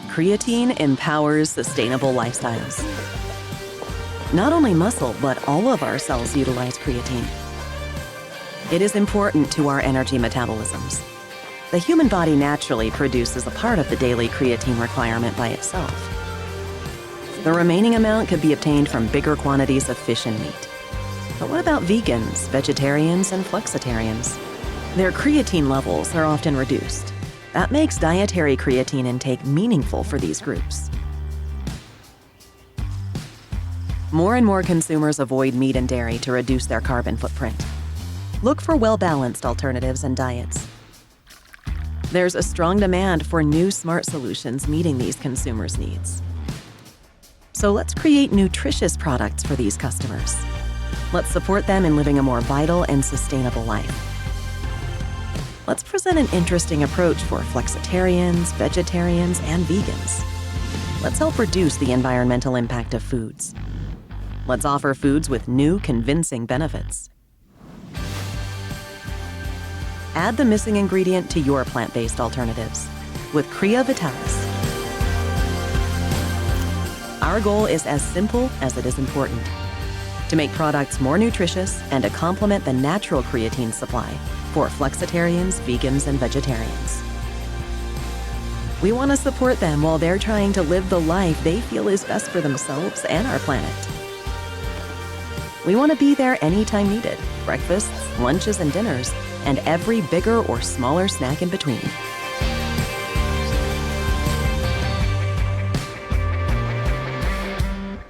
creatine empowers sustainable lifestyles. Not only muscle, but all of our cells utilize creatine. It is important to our energy metabolisms. The human body naturally produces a part of the daily creatine requirement by itself. The remaining amount could be obtained from bigger quantities of fish and meat. But what about vegans, vegetarians, and flexitarians? Their creatine levels are often reduced. That makes dietary creatine intake meaningful for these groups. More and more consumers avoid meat and dairy to reduce their carbon footprint. Look for well-balanced alternatives and diets. There's a strong demand for new smart solutions meeting these consumers' needs. So let's create nutritious products for these customers. Let's support them in living a more vital and sustainable life. Let's present an interesting approach for flexitarians, vegetarians, and vegans. Let's help reduce the environmental impact of foods. Let's offer foods with new, convincing benefits. Add the missing ingredient to your plant-based alternatives with Crea Vitalis. Our goal is as simple as it is important: to make products more nutritious and to complement the natural creatine supply for flexitarians, vegans, and vegetarians. We want to support them while they're trying to live the life they feel is best for themselves and our planet. We want to be there anytime needed: breakfasts, lunches, and dinners, and every bigger or smaller snack in between.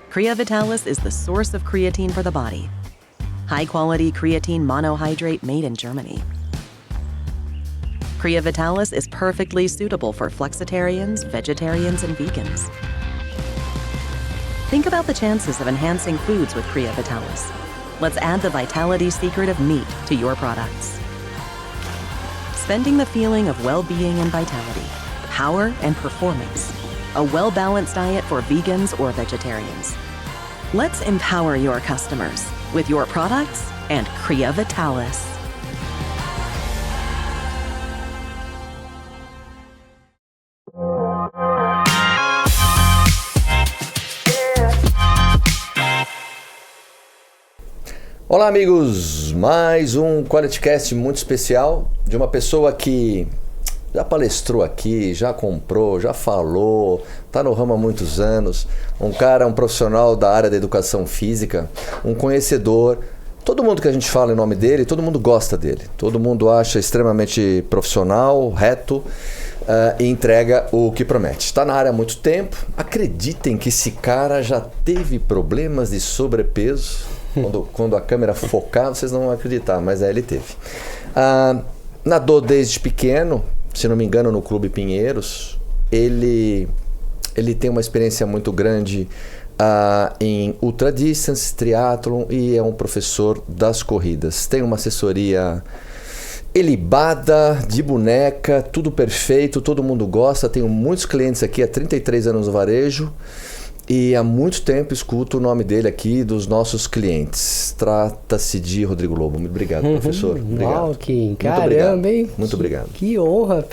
Crea Vitalis is the source of creatine for the body. High-quality creatine monohydrate made in Germany. Crea Vitalis is perfectly suitable for flexitarians, vegetarians, and vegans. Think about the chances of enhancing foods with Crea Vitalis. Let's add the vitality secret of meat to your products. Spending the feeling of well-being and vitality, power and performance. A well-balanced diet for vegans or vegetarians. Let's empower your customers with your products and Crea Vitalis. Olá, amigos! Mais um QualityCast muito especial de uma pessoa que já palestrou aqui, já comprou, já falou, está no ramo há muitos anos, um profissional da área da educação física, um conhecedor. Todo mundo que a gente fala em nome dele, todo mundo gosta dele, todo mundo acha extremamente profissional, reto e entrega o que promete. Está na área há muito tempo. Acreditem que esse cara já teve problemas de sobrepeso. Quando a câmera focar, vocês não vão acreditar, mas ele teve. Nadou desde pequeno, se não me engano, no Clube Pinheiros. Ele tem uma experiência muito grande em ultradistance, triatlon, e é um professor das corridas. Tem uma assessoria ilibada, de boneca, tudo perfeito, todo mundo gosta. Tenho muitos clientes aqui há 33 anos no varejo. E há muito tempo escuto o nome dele aqui dos nossos clientes. Trata-se de Rodrigo Lobo. Muito obrigado, professor. Obrigado. Uau, Kim. Caramba, hein? Muito obrigado. Que honra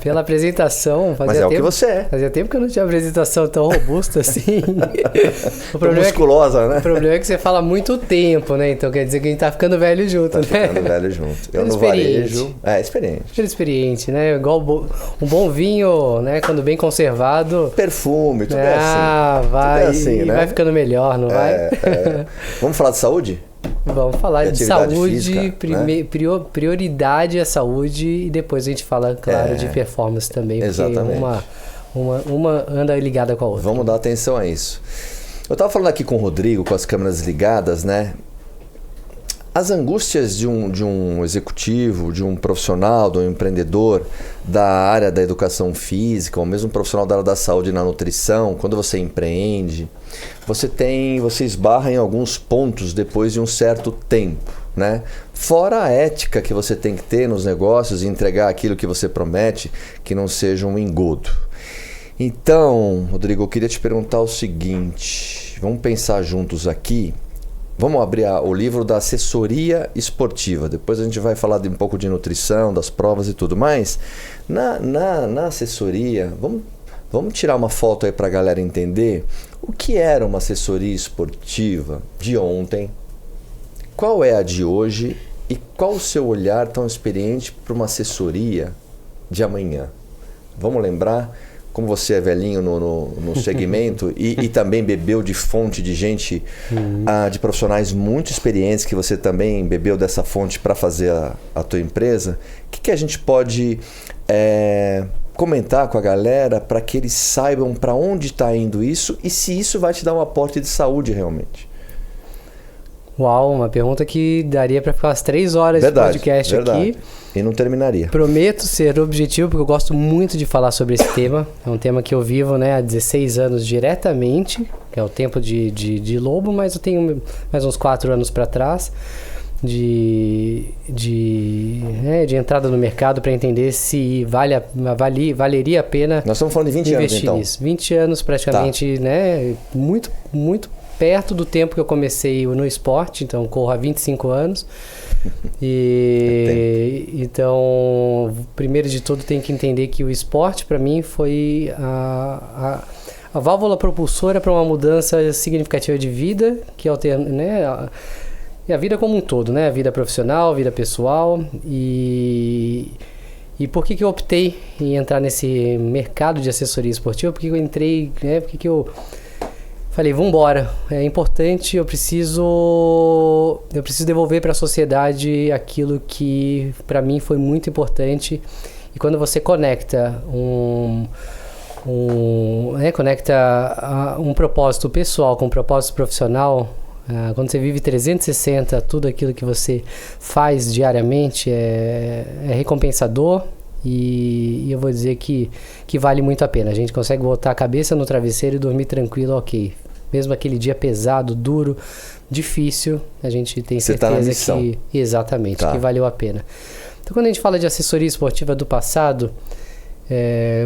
pela apresentação. Mas é o que você é. Fazia tempo que eu não tinha apresentação tão robusta assim. Musculosa, né? O problema é que você fala muito tempo, né? Então quer dizer que a gente tá ficando velho junto, né? Ficando velho junto. Eu no varejo... experiente. Experiente, né? Igual um bom vinho, né? Quando bem conservado. Perfume, tudo é assim. Vai, assim, né? Vai ficando melhor, não vai? Vamos falar de saúde? Vamos falar de saúde, física, né? Prioridade é saúde, e depois a gente fala, claro, de performance também. Exatamente. Porque uma anda ligada com a outra. Vamos dar atenção a isso. Eu estava falando aqui com o Rodrigo, com as câmeras ligadas, né? As angústias de um executivo, de um profissional, de um empreendedor da área da educação física, ou mesmo um profissional da área da saúde e na nutrição, quando você empreende, você esbarra em alguns pontos depois de um certo tempo, né? Fora a ética que você tem que ter nos negócios e entregar aquilo que você promete, que não seja um engodo. Então, Rodrigo, eu queria te perguntar o seguinte, vamos pensar juntos aqui. Vamos abrir o livro da assessoria esportiva. Depois a gente vai falar um pouco de nutrição, das provas e tudo mais. Na assessoria, vamos Vamos tirar uma foto aí para a galera entender o que era uma assessoria esportiva de ontem, qual é a de hoje e qual o seu olhar tão experiente para uma assessoria de amanhã. Vamos lembrar, como você é velhinho no segmento e também bebeu de fonte de gente, de profissionais muito experientes, que você também bebeu dessa fonte para fazer a tua empresa, o que a gente pode comentar com a galera para que eles saibam para onde está indo isso e se isso vai te dar um aporte de saúde realmente? Uau, uma pergunta que daria para ficar umas 3 horas de podcast aqui. E não terminaria. Prometo ser objetivo, porque eu gosto muito de falar sobre esse tema. É um tema que eu vivo, né, há 16 anos diretamente, que é o tempo de lobo, mas eu tenho mais uns 4 anos para trás de entrada no mercado para entender se valeria a pena. Nós estamos falando de 20 anos, então. Nisso. 20 anos praticamente, né, muito, muito perto do tempo que eu comecei no esporte, então corro há 25 anos. Então, primeiro de tudo, tem que entender que o esporte para mim foi a válvula propulsora para uma mudança significativa de vida, que alterna, né, a vida como um todo, né, a vida profissional, a vida pessoal. E por que eu optei em entrar nesse mercado de assessoria esportiva? Por que eu entrei, né, por que eu falei, vambora, é importante, eu preciso devolver para a sociedade aquilo que para mim foi muito importante. E quando você conecta um propósito pessoal com um propósito profissional, quando você vive 360, tudo aquilo que você faz diariamente é recompensador. E eu vou dizer que vale muito a pena. A gente consegue botar a cabeça no travesseiro e dormir tranquilo, ok. Mesmo aquele dia pesado, duro, difícil, a gente tem certeza que... Exatamente, que valeu a pena. Então, quando a gente fala de assessoria esportiva do passado,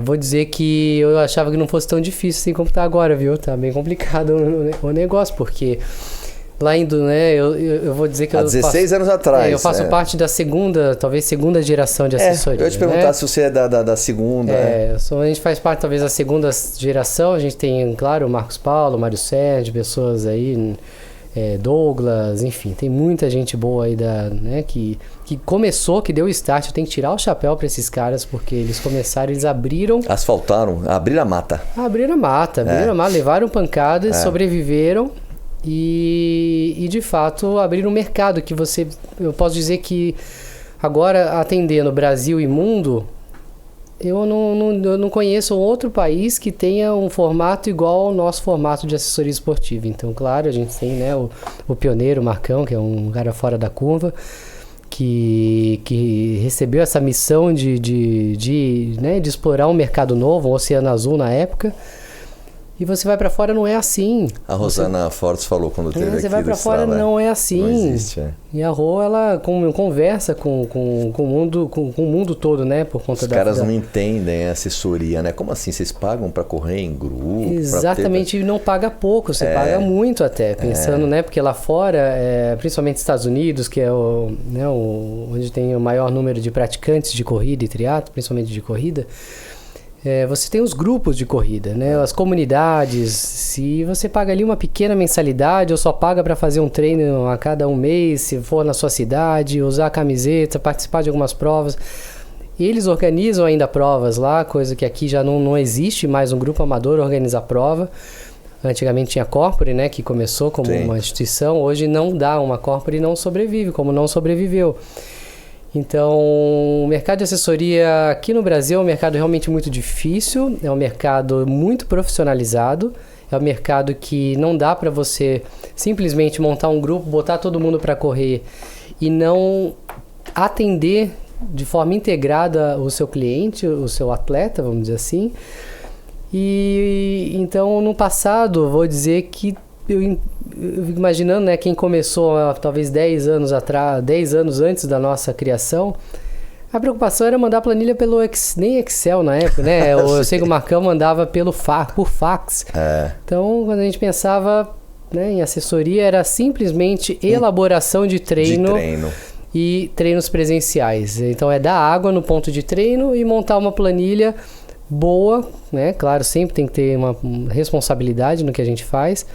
vou dizer que eu achava que não fosse tão difícil assim como está agora, viu? Tá bem complicado o negócio, porque... Lá indo, né, eu vou dizer que há 16 anos atrás. Eu faço parte da segunda geração de assessoria. Eu ia te perguntar, né, se você é da segunda. A gente faz parte talvez da segunda geração. A gente tem, claro, o Marcos Paulo, o Mário Sérgio, pessoas aí, Douglas, enfim, tem muita gente boa aí né, que começou, que deu o start. Eu tenho que tirar o chapéu para esses caras, porque eles começaram, eles abriram... Asfaltaram, abriram a mata. Abriram a mata, levaram pancadas, sobreviveram. E de fato abrir um mercado que eu posso dizer que agora, atendendo Brasil e mundo, eu não conheço outro país que tenha um formato igual ao nosso formato de assessoria esportiva. Então, claro, a gente tem, né, o pioneiro, o Marcão, que é um cara fora da curva, que recebeu essa missão de explorar um mercado novo, um oceano azul na época. E você vai pra fora, não é assim. A Rosana Fortes falou quando teve aqui. Você vai pra fora, não é assim. Não existe, E a Rô, ela conversa com o mundo todo, né? Por conta Os caras não entendem a assessoria, né? Como assim? Vocês pagam pra correr em grupo? Exatamente, e não paga pouco, você paga muito até. Pensando, né? Porque lá fora, principalmente Estados Unidos, que é onde tem o maior número de praticantes de corrida e triatlo, principalmente de corrida, você tem os grupos de corrida, né? As comunidades. Se você paga ali uma pequena mensalidade ou só paga para fazer um treino a cada um mês, se for na sua cidade, usar a camiseta, participar de algumas provas. Eles organizam ainda provas lá, coisa que aqui já não existe mais um grupo amador organizar prova. Antigamente tinha a Corpore, né? Que começou como uma instituição. Hoje não dá, uma Corpore não sobrevive, como não sobreviveu. Então, o mercado de assessoria aqui no Brasil é um mercado realmente muito difícil, é um mercado muito profissionalizado, é um mercado que não dá para você simplesmente montar um grupo, botar todo mundo para correr e não atender de forma integrada o seu cliente, o seu atleta, vamos dizer assim. E então, no passado, vou dizer que eu fico imaginando, né, quem começou talvez 10 anos atrás, 10 anos antes da nossa criação, a preocupação era mandar planilha pelo nem Excel na época, né? Eu sei que o Marcão mandava por fax. Então, quando a gente pensava, né, em assessoria, era simplesmente elaboração de treino e treinos presenciais. Então, dar água no ponto de treino e montar uma planilha boa, né? Claro, sempre tem que ter uma responsabilidade no que a gente faz.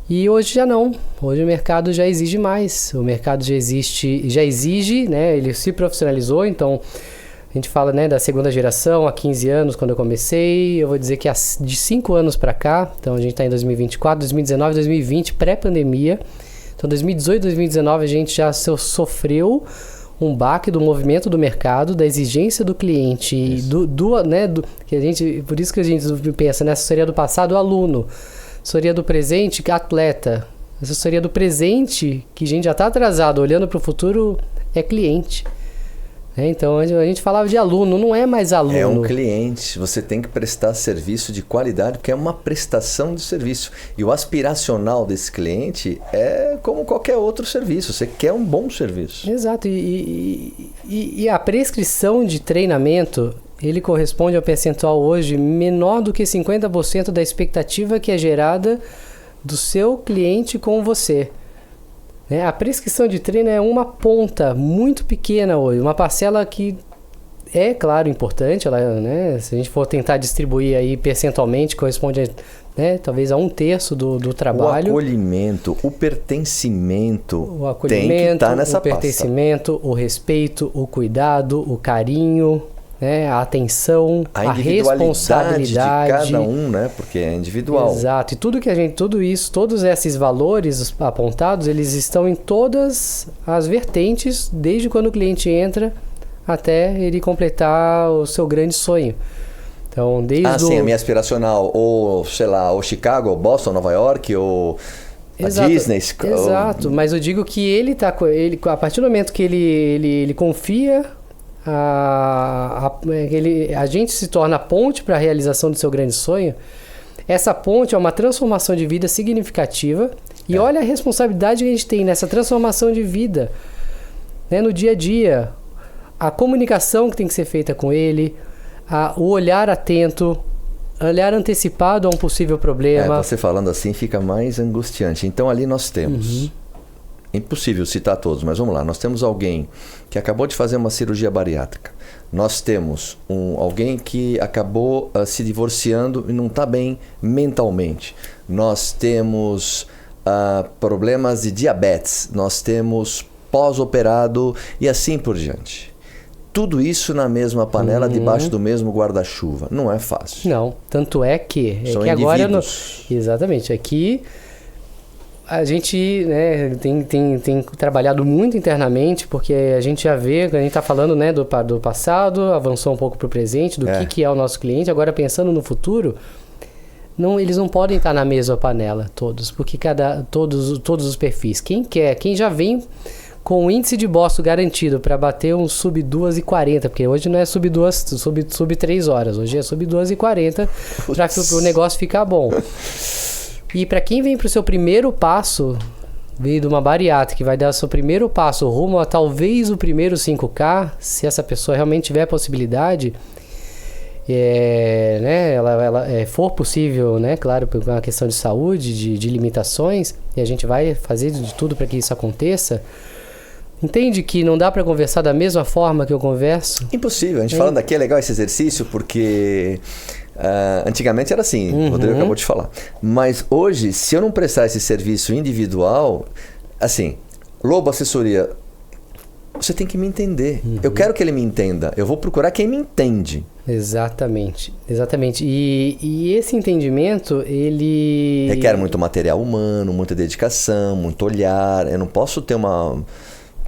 E hoje já não. Hoje o mercado já exige mais. O mercado já exige, né? Ele se profissionalizou, então a gente fala, né, da segunda geração, há 15 anos quando eu comecei. Eu vou dizer que de 5 anos para cá, então a gente está em 2024, 2019, 2020, pré-pandemia. Então 2018, 2019 a gente já sofreu um baque do movimento do mercado, da exigência do cliente, que a gente, por isso que a gente pensa nessa assessoria do passado, o aluno. Assessoria do presente, atleta. Assessoria do presente, que a gente já está atrasado, olhando para o futuro, é cliente. Então, a gente falava de aluno, não é mais aluno. É um cliente, você tem que prestar serviço de qualidade, porque é uma prestação de serviço. E o aspiracional desse cliente é como qualquer outro serviço, você quer um bom serviço. Exato, e a prescrição de treinamento, ele corresponde a um percentual hoje menor do que 50% da expectativa que é gerada do seu cliente com você. A prescrição de treino é uma ponta muito pequena hoje, uma parcela que é, claro, importante. Ela, né, se a gente for tentar distribuir aí percentualmente, corresponde a, né, talvez a 1/3 do trabalho. O acolhimento, o pertencimento, tem que estar nessa pasta. O pertencimento, o respeito, o cuidado, o carinho, né, a atenção, a responsabilidade de cada um, né, porque é individual. Exato. E tudo isso, todos esses valores apontados, eles estão em todas as vertentes, desde quando o cliente entra até ele completar o seu grande sonho. Então, sim, a minha aspiracional, ou sei lá, ou Chicago, ou Boston, Nova York, ou a Disney. Exato, mas eu digo que ele a partir do momento que ele confia, a gente se torna a ponte para a realização do seu grande sonho. Essa ponte é uma transformação de vida significativa. E olha a responsabilidade que a gente tem nessa transformação de vida, né, no dia a dia. A comunicação que tem que ser feita com ele, o olhar atento, olhar antecipado a um possível problema. Você falando assim fica mais angustiante. Então ali nós temos... Impossível citar todos, mas vamos lá. Nós temos alguém que acabou de fazer uma cirurgia bariátrica. Nós temos alguém que acabou se divorciando e não está bem mentalmente. Nós temos problemas de diabetes. Nós temos pós-operado e assim por diante. Tudo isso na mesma panela, debaixo do mesmo guarda-chuva. Não é fácil. Não, tanto é que... São que indivíduos. Agora exatamente. Aqui... A gente, né, tem trabalhado muito internamente, porque a gente já vê, a gente está falando, né, do passado, avançou um pouco para o presente, do que é o nosso cliente. Agora, pensando no futuro, eles não podem estar na mesma panela, todos, porque todos os perfis. Quem já vem com o índice de Boston garantido para bater um sub 2,40, porque hoje não é sub 3 horas, hoje é sub 2,40, para que o negócio ficar bom. E para quem vem para o seu primeiro passo, veio de uma bariátrica, que vai dar o seu primeiro passo rumo a talvez o primeiro 5K, se essa pessoa realmente tiver a possibilidade, né, ela for possível, né, claro, por uma questão de saúde, de limitações, e a gente vai fazer de tudo para que isso aconteça. Entende que não dá para conversar da mesma forma que eu converso? Impossível. A gente falando aqui é legal esse exercício porque... antigamente era assim, o Rodrigo acabou de falar. Mas hoje, se eu não prestar esse serviço individual, assim, Lobo Assessoria, você tem que me entender. Eu quero que ele me entenda. Eu vou procurar quem me entende. Exatamente. E esse entendimento, ele... requer muito material humano, muita dedicação, muito olhar. Eu não posso ter uma...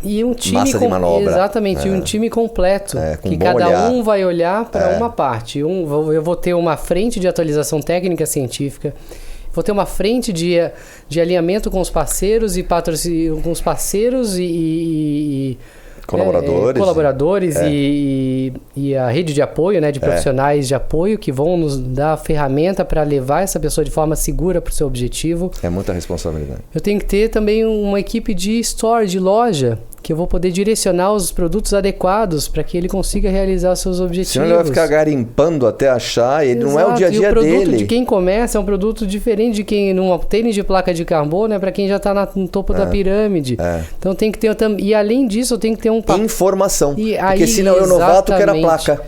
E um time massa de manobra. Exatamente, e um time completo. Com que bom cada olhar. um vai olhar para uma parte. Eu vou ter uma frente de atualização técnica científica, vou ter uma frente de alinhamento com os parceiros e colaboradores e a rede de apoio, né, de profissionais de apoio que vão nos dar a ferramenta para levar essa pessoa de forma segura para o seu objetivo. É muita responsabilidade. Eu tenho que ter também uma equipe de store, de loja, que eu vou poder direcionar os produtos adequados para que ele consiga realizar os seus objetivos. Senão ele vai ficar garimpando até achar, ele não é o dia a dia dele. E o produto de quem começa é um produto diferente de quem num tênis de placa de carbono, é para quem já está no topo da pirâmide. Então tem que ter, e além disso eu tenho que ter informação, porque senão eu novato quero a placa.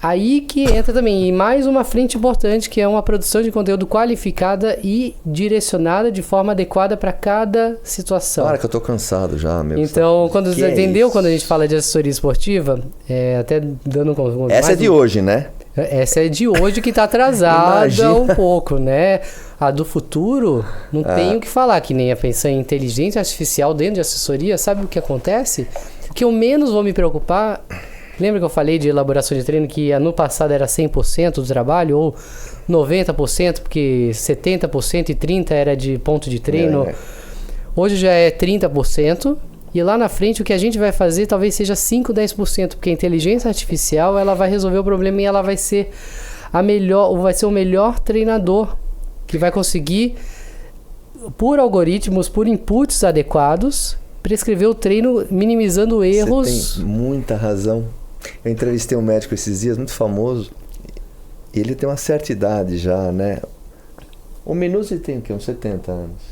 Aí que entra também, e mais uma frente importante, que é uma produção de conteúdo qualificada e direcionada de forma adequada para cada situação. Para que eu tô cansado já, meu. Então, quando você entendeu, isso? quando a gente fala de assessoria esportiva, até dando um... Essa é de hoje, né? Essa é de hoje que tá atrasada um pouco, né? A do futuro, não tenho o que falar, que nem a pensar em inteligência artificial dentro de assessoria, sabe o que acontece? O que eu menos vou me preocupar... Lembra que eu falei de elaboração de treino que no passado era 100% do trabalho ou 90%, porque 70% e 30% era de ponto de treino. Hoje já é 30%. E lá na frente o que a gente vai fazer talvez seja 5%, 10%, porque a inteligência artificial ela vai resolver o problema e ela vai ser o melhor treinador que vai conseguir, por algoritmos, por inputs adequados, prescrever o treino minimizando erros. Você tem muita razão. Eu entrevistei um médico esses dias, muito famoso, e ele tem uma certa idade já, né? O Minuzzi tem o quê? Uns 70 anos.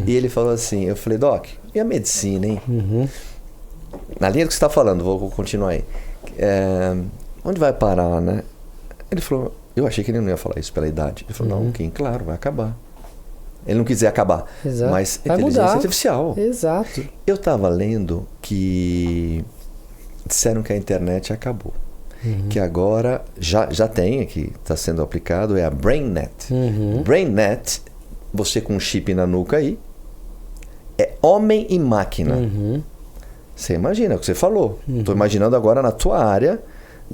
E ele falou assim, eu falei, Doc, e a medicina, hein? Na linha do que você está falando, vou continuar aí. Onde vai parar, né? Ele falou, eu achei que ele não ia falar isso pela idade. Ele falou, não, Kim, claro, vai acabar. Ele não quiser acabar. Exato. Mas vai inteligência mudar. artificial. Exato. Eu estava lendo que disseram que a internet acabou. Que agora já tem, que está sendo aplicado, é a BrainNet. BrainNet, você com um chip na nuca aí, é homem e máquina. Você imagina o que você falou. Estou imaginando agora na tua área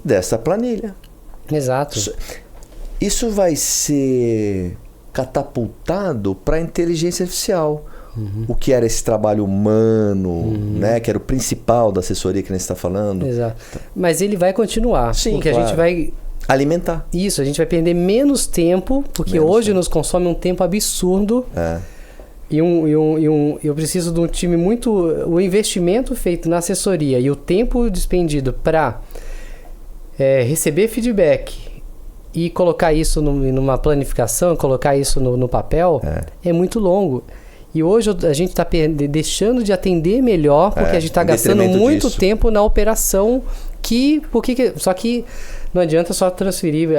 dessa planilha. Exato. Isso vai ser catapultado para a inteligência artificial. O que era esse trabalho humano, né? Que era o principal da assessoria que a gente está falando. Exato. Mas ele vai continuar. Sim, porque claro. a gente vai... Alimentar. Isso, a gente vai perder menos tempo, porque hoje nos consome um tempo absurdo. Eu preciso de um time muito... O investimento feito na assessoria e o tempo despendido para receber feedback e colocar isso numa planificação, colocar isso no papel, é muito longo. E hoje a gente está deixando de atender melhor, porque a gente está gastando muito tempo na operação só que não adianta só transferir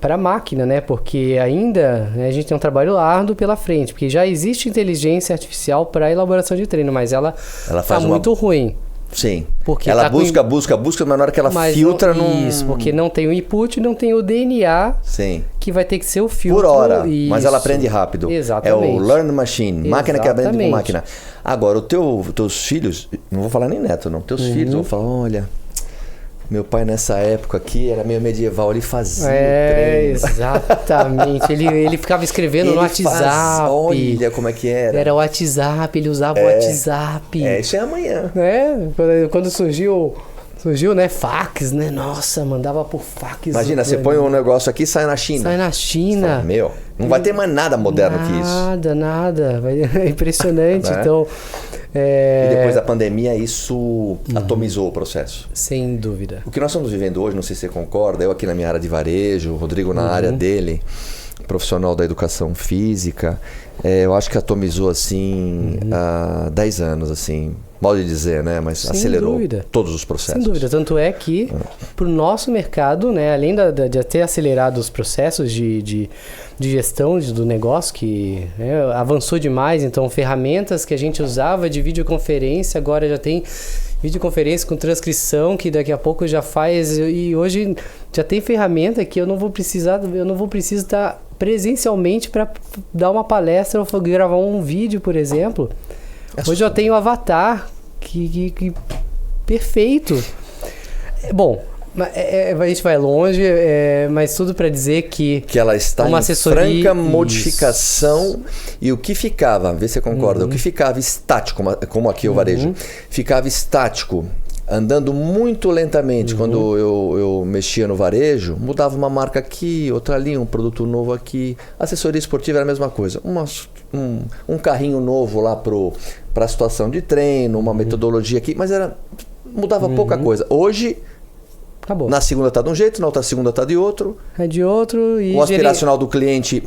para a máquina, né? Porque ainda a gente tem um trabalho árduo pela frente, porque já existe inteligência artificial para elaboração de treino, mas ela está muito ruim. Sim. Porque ela busca, mas na hora que ela filtra... Isso, porque não tem o input, não tem o DNA, que vai ter que ser o filtro. Por hora, isso. mas ela aprende rápido. Exatamente. É o learn machine, máquina que aprende com máquina. Agora, teus filhos, não vou falar nem neto não, teus filhos vão falar, olha... Meu pai nessa época aqui era meio medieval, ele fazia o treino. Exatamente. ele ficava escrevendo no WhatsApp. Olha como é que era. Era o WhatsApp, ele usava o WhatsApp. Isso é amanhã. Quando surgiu, né, fax, né? Nossa, mandava por fax. Imagina, você põe um negócio aqui e sai na China. Sai na China. Fala, não vai ter mais nada moderno que isso. Nada. É impressionante. Né? Então... E depois da pandemia, isso atomizou o processo. Sem dúvida. O que nós estamos vivendo hoje, não sei se você concorda, eu aqui na minha área de varejo, o Rodrigo na área dele, profissional da educação física, eu acho que atomizou assim há 10 anos, assim, modo de dizer, né? Mas sem acelerou dúvida. Todos os processos. Sem dúvida. Tanto é que para o nosso mercado, né, além de ter acelerado os processos de gestão do negócio, que avançou demais, então ferramentas que a gente usava de videoconferência, agora já tem videoconferência com transcrição, que daqui a pouco já faz, e hoje já tem ferramenta que eu não vou precisar estar presencialmente para dar uma palestra ou gravar um vídeo, por exemplo. Hoje eu tenho o avatar que perfeito. Bom, a gente vai longe, mas tudo para dizer que ela está uma em franca modificação. E o que ficava, vê se você concorda, o que ficava estático, como aqui o varejo, ficava estático, andando muito lentamente. Quando eu mexia no varejo, mudava uma marca aqui, outra ali, um produto novo aqui. Assessoria esportiva era a mesma coisa. Um carrinho novo lá para a situação de treino, uma metodologia aqui, mas mudava pouca coisa. Hoje... Acabou. Na segunda está de um jeito, na outra segunda está de outro. É de outro. E o aspiracional do cliente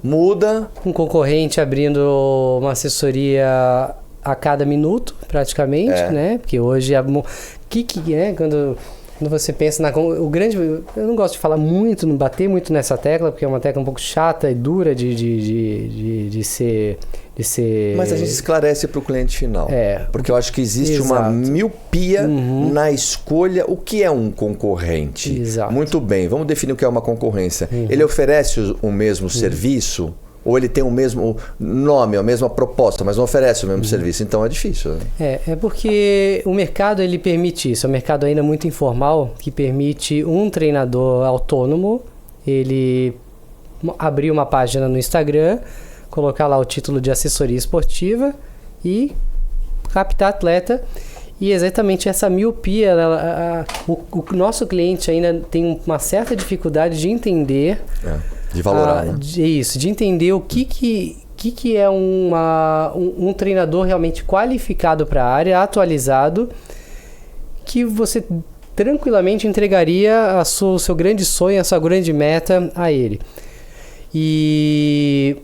muda. Um concorrente abrindo uma assessoria a cada minuto, praticamente, né? Porque hoje quando Quando você pensa o grande... Eu não gosto de falar muito, não bater muito nessa tecla, porque é uma tecla um pouco chata e dura de ser... Mas a gente esclarece para o cliente final. Porque eu acho que existe Exato. uma miopia na escolha. O que é um concorrente? Exato. Muito bem, vamos definir o que é uma concorrência. Ele oferece o mesmo serviço? Ou ele tem o mesmo nome, a mesma proposta, mas não oferece o mesmo serviço? Então é difícil. Né? É porque o mercado ele permite isso. É um mercado ainda muito informal que permite um treinador autônomo ele abrir uma página no Instagram, colocar lá o título de assessoria esportiva e captar atleta. E exatamente essa miopia, o nosso cliente ainda tem uma certa dificuldade de entender... De valorar, né? De entender o que é um treinador realmente qualificado para a área, atualizado, que você tranquilamente entregaria o seu grande sonho, a sua grande meta a ele. E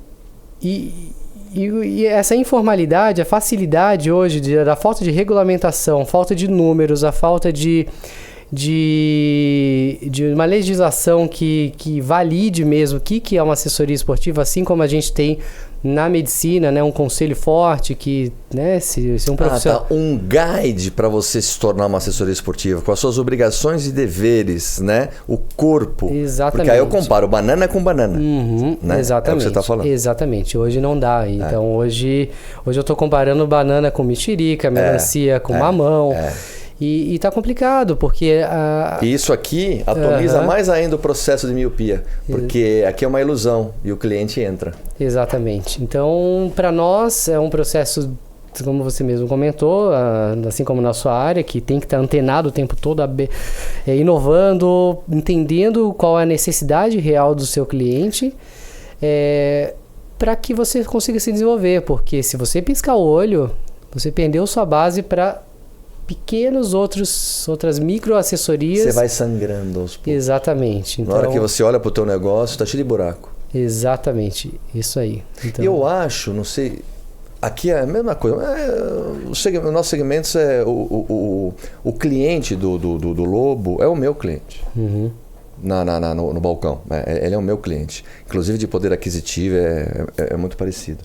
essa informalidade, a facilidade hoje da falta de regulamentação, falta de números, a falta de uma legislação que valide mesmo o que é uma assessoria esportiva, assim como a gente tem na medicina, né, um conselho forte que, né, se um profissional... Um guide para você se tornar uma assessoria esportiva, com as suas obrigações e deveres, né? O corpo. Exatamente. Porque aí eu comparo banana com banana. Né? Exatamente. É o que você está falando. Exatamente. Hoje não dá. Então hoje eu estou comparando banana com mexerica, melancia com mamão. E tá complicado, porque... E isso aqui atualiza mais ainda o processo de miopia, porque aqui é uma ilusão e o cliente entra. Exatamente. Então, para nós, é um processo, como você mesmo comentou, assim como na sua área, que tem que estar antenado o tempo todo, inovando, entendendo qual é a necessidade real do seu cliente, para que você consiga se desenvolver, porque se você piscar o olho, você perdeu sua base para... outras microassessorias. Você vai sangrando aos poucos. Exatamente. Então, na hora que você olha para o teu negócio, tá cheio de buraco. Exatamente, isso aí. Então, eu acho, não sei, aqui é a mesma coisa. O nosso segmento é o cliente do Lobo é o meu cliente. No balcão. Ele é o meu cliente. Inclusive de poder aquisitivo é muito parecido.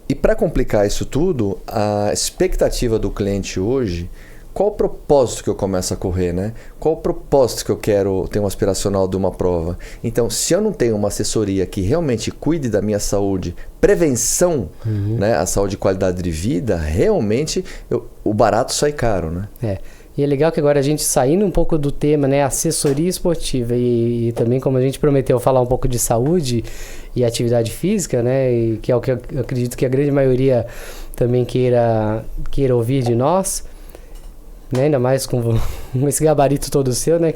E para complicar isso tudo, a expectativa do cliente hoje, qual o propósito que eu começo a correr, né? Qual o propósito que eu quero ter um aspiracional de uma prova? Então, se eu não tenho uma assessoria que realmente cuide da minha saúde, prevenção, né? A saúde e qualidade de vida, realmente o barato sai caro, né? E é legal que agora a gente saindo um pouco do tema, né, assessoria esportiva e também como a gente prometeu falar um pouco de saúde e atividade física, né, e que é o que eu acredito que a grande maioria também queira ouvir de nós, né, ainda mais com esse gabarito todo seu, né,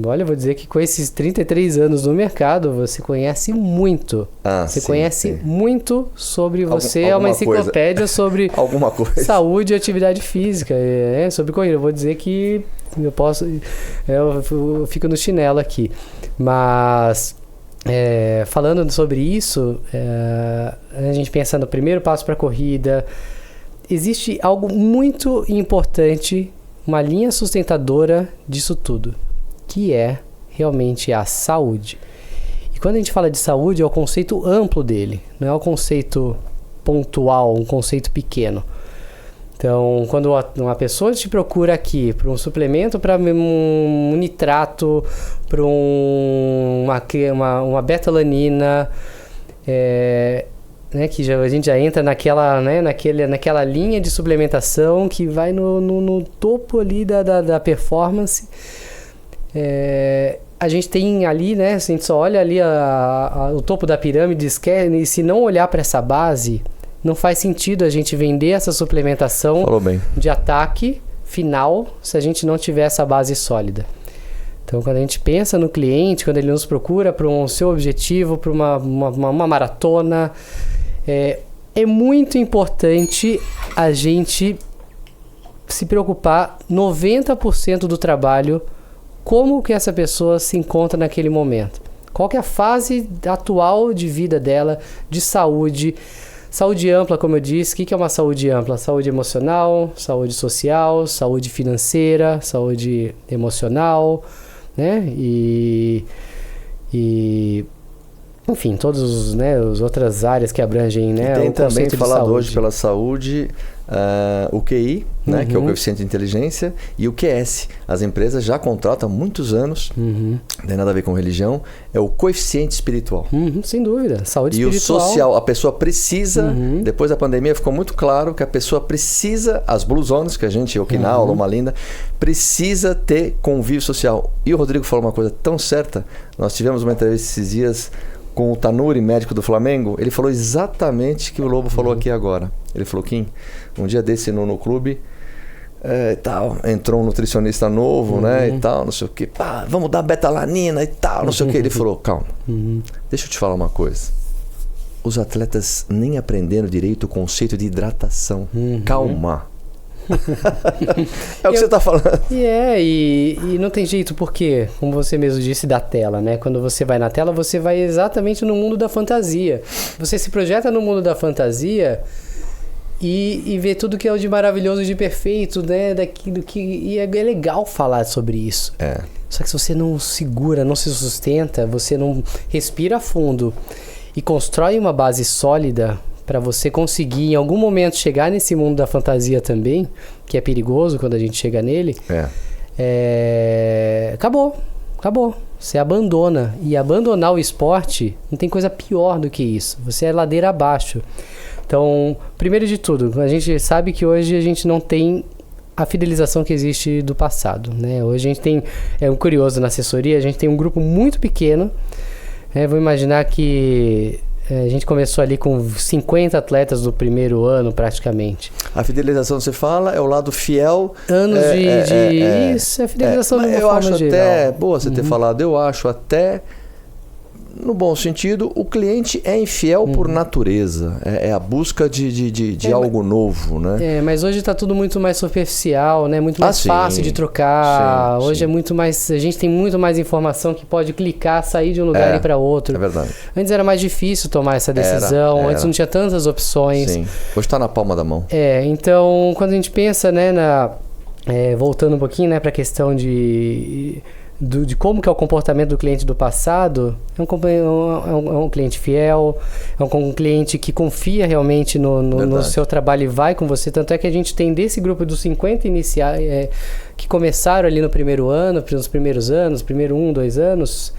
olha, eu vou dizer que com esses 33 anos no mercado, você conhece muito. Você conhece muito sobre você. É uma enciclopédia sobre alguma coisa. Saúde e atividade física. Sobre corrida. Eu vou dizer que eu fico no chinelo aqui. Mas, falando sobre isso, a gente pensa no primeiro passo para a corrida. Existe algo muito importante, uma linha sustentadora disso tudo, que é realmente a saúde. E quando a gente fala de saúde, é o conceito amplo dele, não é o conceito pontual, um conceito pequeno. Então, quando uma pessoa te procura aqui para um suplemento, para um nitrato, para uma betalanina, né, que a gente já entra naquela linha de suplementação que vai no topo ali da performance. A gente tem ali, né, a gente só olha ali o topo da pirâmide, e se não olhar para essa base, não faz sentido a gente vender essa suplementação de ataque final se a gente não tiver essa base sólida. Então, quando a gente pensa no cliente, quando ele nos procura para um seu objetivo, para uma maratona, é muito importante a gente se preocupar 90% do trabalho como que essa pessoa se encontra naquele momento. Qual que é a fase atual de vida dela, de saúde, Saúde ampla, como eu disse, o que é uma saúde ampla? Saúde emocional, saúde social, saúde financeira, saúde emocional, né? Enfim, todas né, as outras áreas que abrangem, né? E tem o também conceito falado de saúde. hoje pela saúde, o QI, né, que é o coeficiente de inteligência, e o QS. As empresas já contratam há muitos anos, não tem nada a ver com religião, é o coeficiente espiritual. Sem dúvida, saúde e espiritual. E o social, a pessoa precisa, depois da pandemia ficou muito claro que a pessoa precisa, as Blue Zones, que a gente, Okinawa, Loma Linda, precisa ter convívio social. E o Rodrigo falou uma coisa tão certa, nós tivemos uma entrevista esses dias com o Tanuri, médico do Flamengo, ele falou exatamente o que o Lobo falou aqui agora. Ele falou, Kim, um dia desse no clube, tal, entrou um nutricionista novo, né, e tal, não sei o quê, vamos dar betalanina e tal, não sei o quê. Ele falou, calma, deixa eu te falar uma coisa. Os atletas nem aprenderam direito o conceito de hidratação. Calma. É o que você está falando. E não tem jeito, porque, como você mesmo disse, da tela, né? Quando você vai na tela, você vai exatamente no mundo da fantasia. Você se projeta no mundo da fantasia e vê tudo que é o de maravilhoso e de perfeito, né? Daquilo que... E é legal falar sobre isso. Só que se você não segura, não se sustenta, você não respira a fundo e constrói uma base sólida para você conseguir em algum momento chegar nesse mundo da fantasia também, que é perigoso quando a gente chega nele, acabou. Você abandona. E abandonar o esporte, não tem coisa pior do que isso. Você é ladeira abaixo. Então, primeiro de tudo, a gente sabe que hoje a gente não tem a fidelização que existe do passado, né? Hoje a gente tem, um curioso na assessoria, a gente tem um grupo muito pequeno. Vou imaginar que a gente começou ali com 50 atletas no primeiro ano, praticamente. A fidelização, você fala, é o lado fiel. Anos Isso, é a fidelização de uma eu forma acho geral. até, boa você ter falado, eu acho até, no bom sentido, o cliente é infiel por natureza. É a busca de algo novo, né? Mas hoje está tudo muito mais superficial, né? Muito mais fácil de trocar. Hoje é muito mais... A gente tem muito mais informação que pode clicar, sair de um lugar e ir para outro. É verdade. Antes era mais difícil tomar essa decisão. Era. Antes não tinha tantas opções. Sim. Hoje está na palma da mão. Então, quando a gente pensa, né, voltando um pouquinho, né, para a questão de como que é o comportamento do cliente do passado, é um cliente fiel, é um cliente que confia realmente no seu trabalho e vai com você. Tanto é que a gente tem desse grupo dos 50 iniciais que começaram ali no primeiro ano, nos primeiros anos, primeiro 1, 2 anos,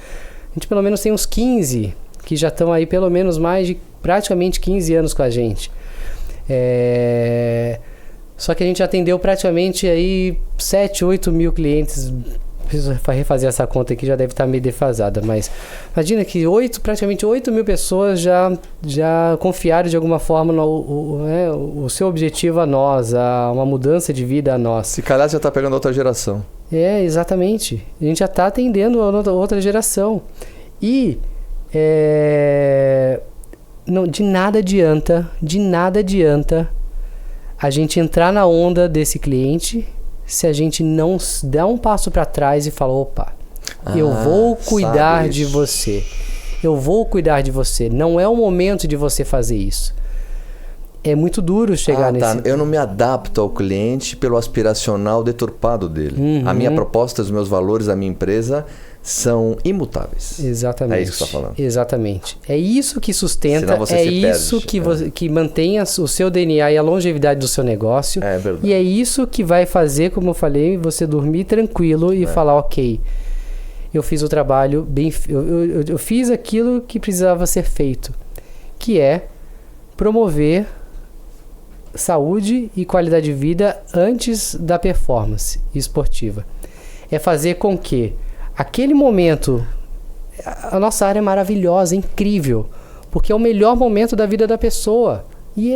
a gente pelo menos tem uns 15 que já estão aí pelo menos mais de praticamente 15 anos com a gente. Só que a gente atendeu praticamente aí 7, 8 mil clientes. Preciso refazer essa conta aqui, já deve estar meio defasada, mas imagina que praticamente 8 mil pessoas já confiaram de alguma forma o seu objetivo a nós, uma mudança de vida a nós. Se calhar já está pegando outra geração. Exatamente. A gente já está atendendo a outra geração. E de nada adianta a gente entrar na onda desse cliente se a gente não dá um passo para trás e fala, opa, eu vou cuidar de você. Eu vou cuidar de você. Não é o momento de você fazer isso. É muito duro chegar nesse... Eu não me adapto ao cliente pelo aspiracional deturpado dele. A minha proposta, os meus valores, a minha empresa são imutáveis. Exatamente. É isso que você está falando. Exatamente. É isso que sustenta, isso que mantém o seu DNA e a longevidade do seu negócio. É verdade. E é isso que vai fazer, como eu falei, você dormir tranquilo e falar, ok, eu fiz o trabalho bem... Eu fiz aquilo que precisava ser feito, que é promover saúde e qualidade de vida antes da performance esportiva. É fazer com que aquele momento, a nossa área é maravilhosa, é incrível, porque é o melhor momento da vida da pessoa. E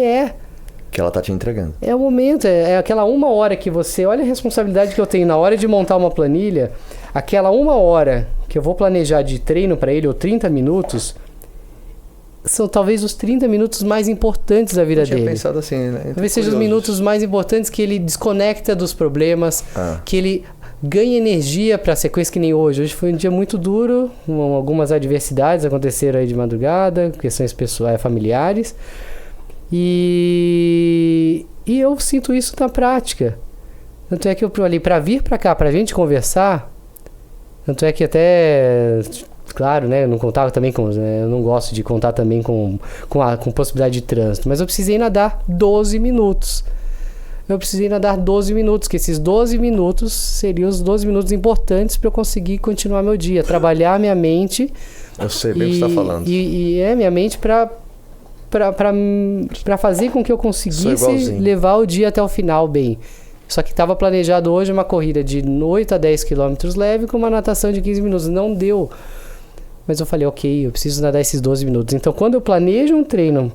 que ela tá te entregando. É o momento, é aquela 1 hora que você... Olha a responsabilidade que eu tenho na hora de montar uma planilha. Aquela 1 hora que eu vou planejar de treino para ele, ou 30 minutos, são talvez os 30 minutos mais importantes da vida dele. Eu tinha pensado assim, né? Talvez sejam os minutos mais importantes que ele desconecta dos problemas, que ele ganha energia para a sequência, que nem hoje. Hoje foi um dia muito duro, algumas adversidades aconteceram aí de madrugada, questões pessoais, familiares. E eu sinto isso na prática. Tanto é que eu ali para vir para cá, pra gente conversar, tanto é que até, claro, né, eu não contava também com, eu não gosto de contar também com possibilidade de trânsito, mas eu precisei nadar 12 minutos. Que esses 12 minutos seriam os 12 minutos importantes para eu conseguir continuar meu dia, trabalhar minha mente. Eu sei bem o que você está falando. Minha mente para fazer com que eu conseguisse levar o dia até o final bem. Só que estava planejado hoje uma corrida de 8 a 10 quilômetros leve com uma natação de 15 minutos. Não deu. Mas eu falei, ok, eu preciso nadar esses 12 minutos. Então, quando eu planejo um treino,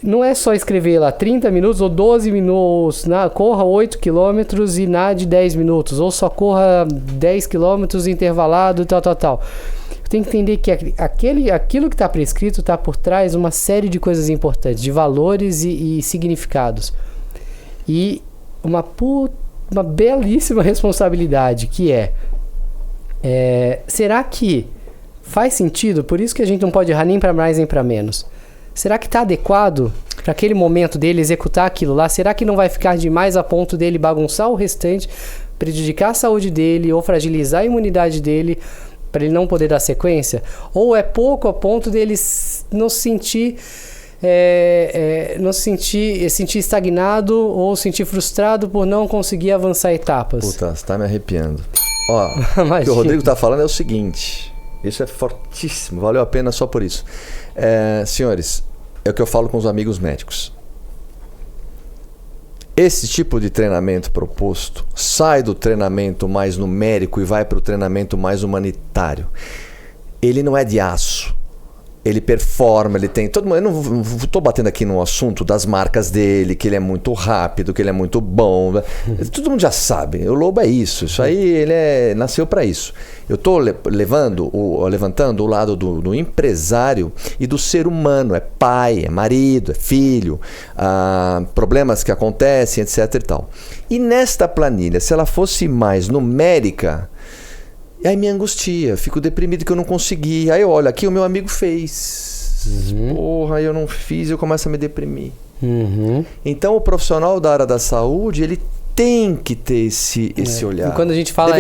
não é só escrever lá 30 minutos ou 12 minutos, corra 8 quilômetros e nade 10 minutos. Ou só corra 10 quilômetros intervalado, tal. Tem que entender que aquilo que está prescrito está por trás uma série de coisas importantes, de valores e significados. E uma belíssima responsabilidade que será que faz sentido? Por isso que a gente não pode errar nem para mais nem para menos. Será que está adequado para aquele momento dele executar aquilo lá? Será que não vai ficar demais a ponto dele bagunçar o restante, prejudicar a saúde dele ou fragilizar a imunidade dele para ele não poder dar sequência? Ou é pouco a ponto dele não se sentir sentir estagnado ou sentir frustrado por não conseguir avançar etapas? Puta, você tá me arrepiando. Ó, o que o Rodrigo tá falando é o seguinte, isso é fortíssimo, valeu a pena só por isso. Senhores, é o que eu falo com os amigos médicos. Esse tipo de treinamento proposto sai do treinamento mais numérico e vai para o treinamento mais humanitário. Ele não é de aço. Ele performa, ele tem... Eu não estou batendo aqui no assunto das marcas dele, que ele é muito rápido, que ele é muito bom. Todo mundo já sabe. O Lobo é isso. Isso aí, ele nasceu para isso. Eu estou levantando o lado do empresário e do ser humano. É pai, é marido, é filho, problemas que acontecem, etc. e tal. E nesta planilha, se ela fosse mais numérica... E aí me angustia, fico deprimido que eu não consegui. Aí eu olho aqui, o meu amigo fez. Porra, eu não fiz, eu começo a me deprimir. Então o profissional da área da saúde, ele tem que ter esse olhar. E quando a gente fala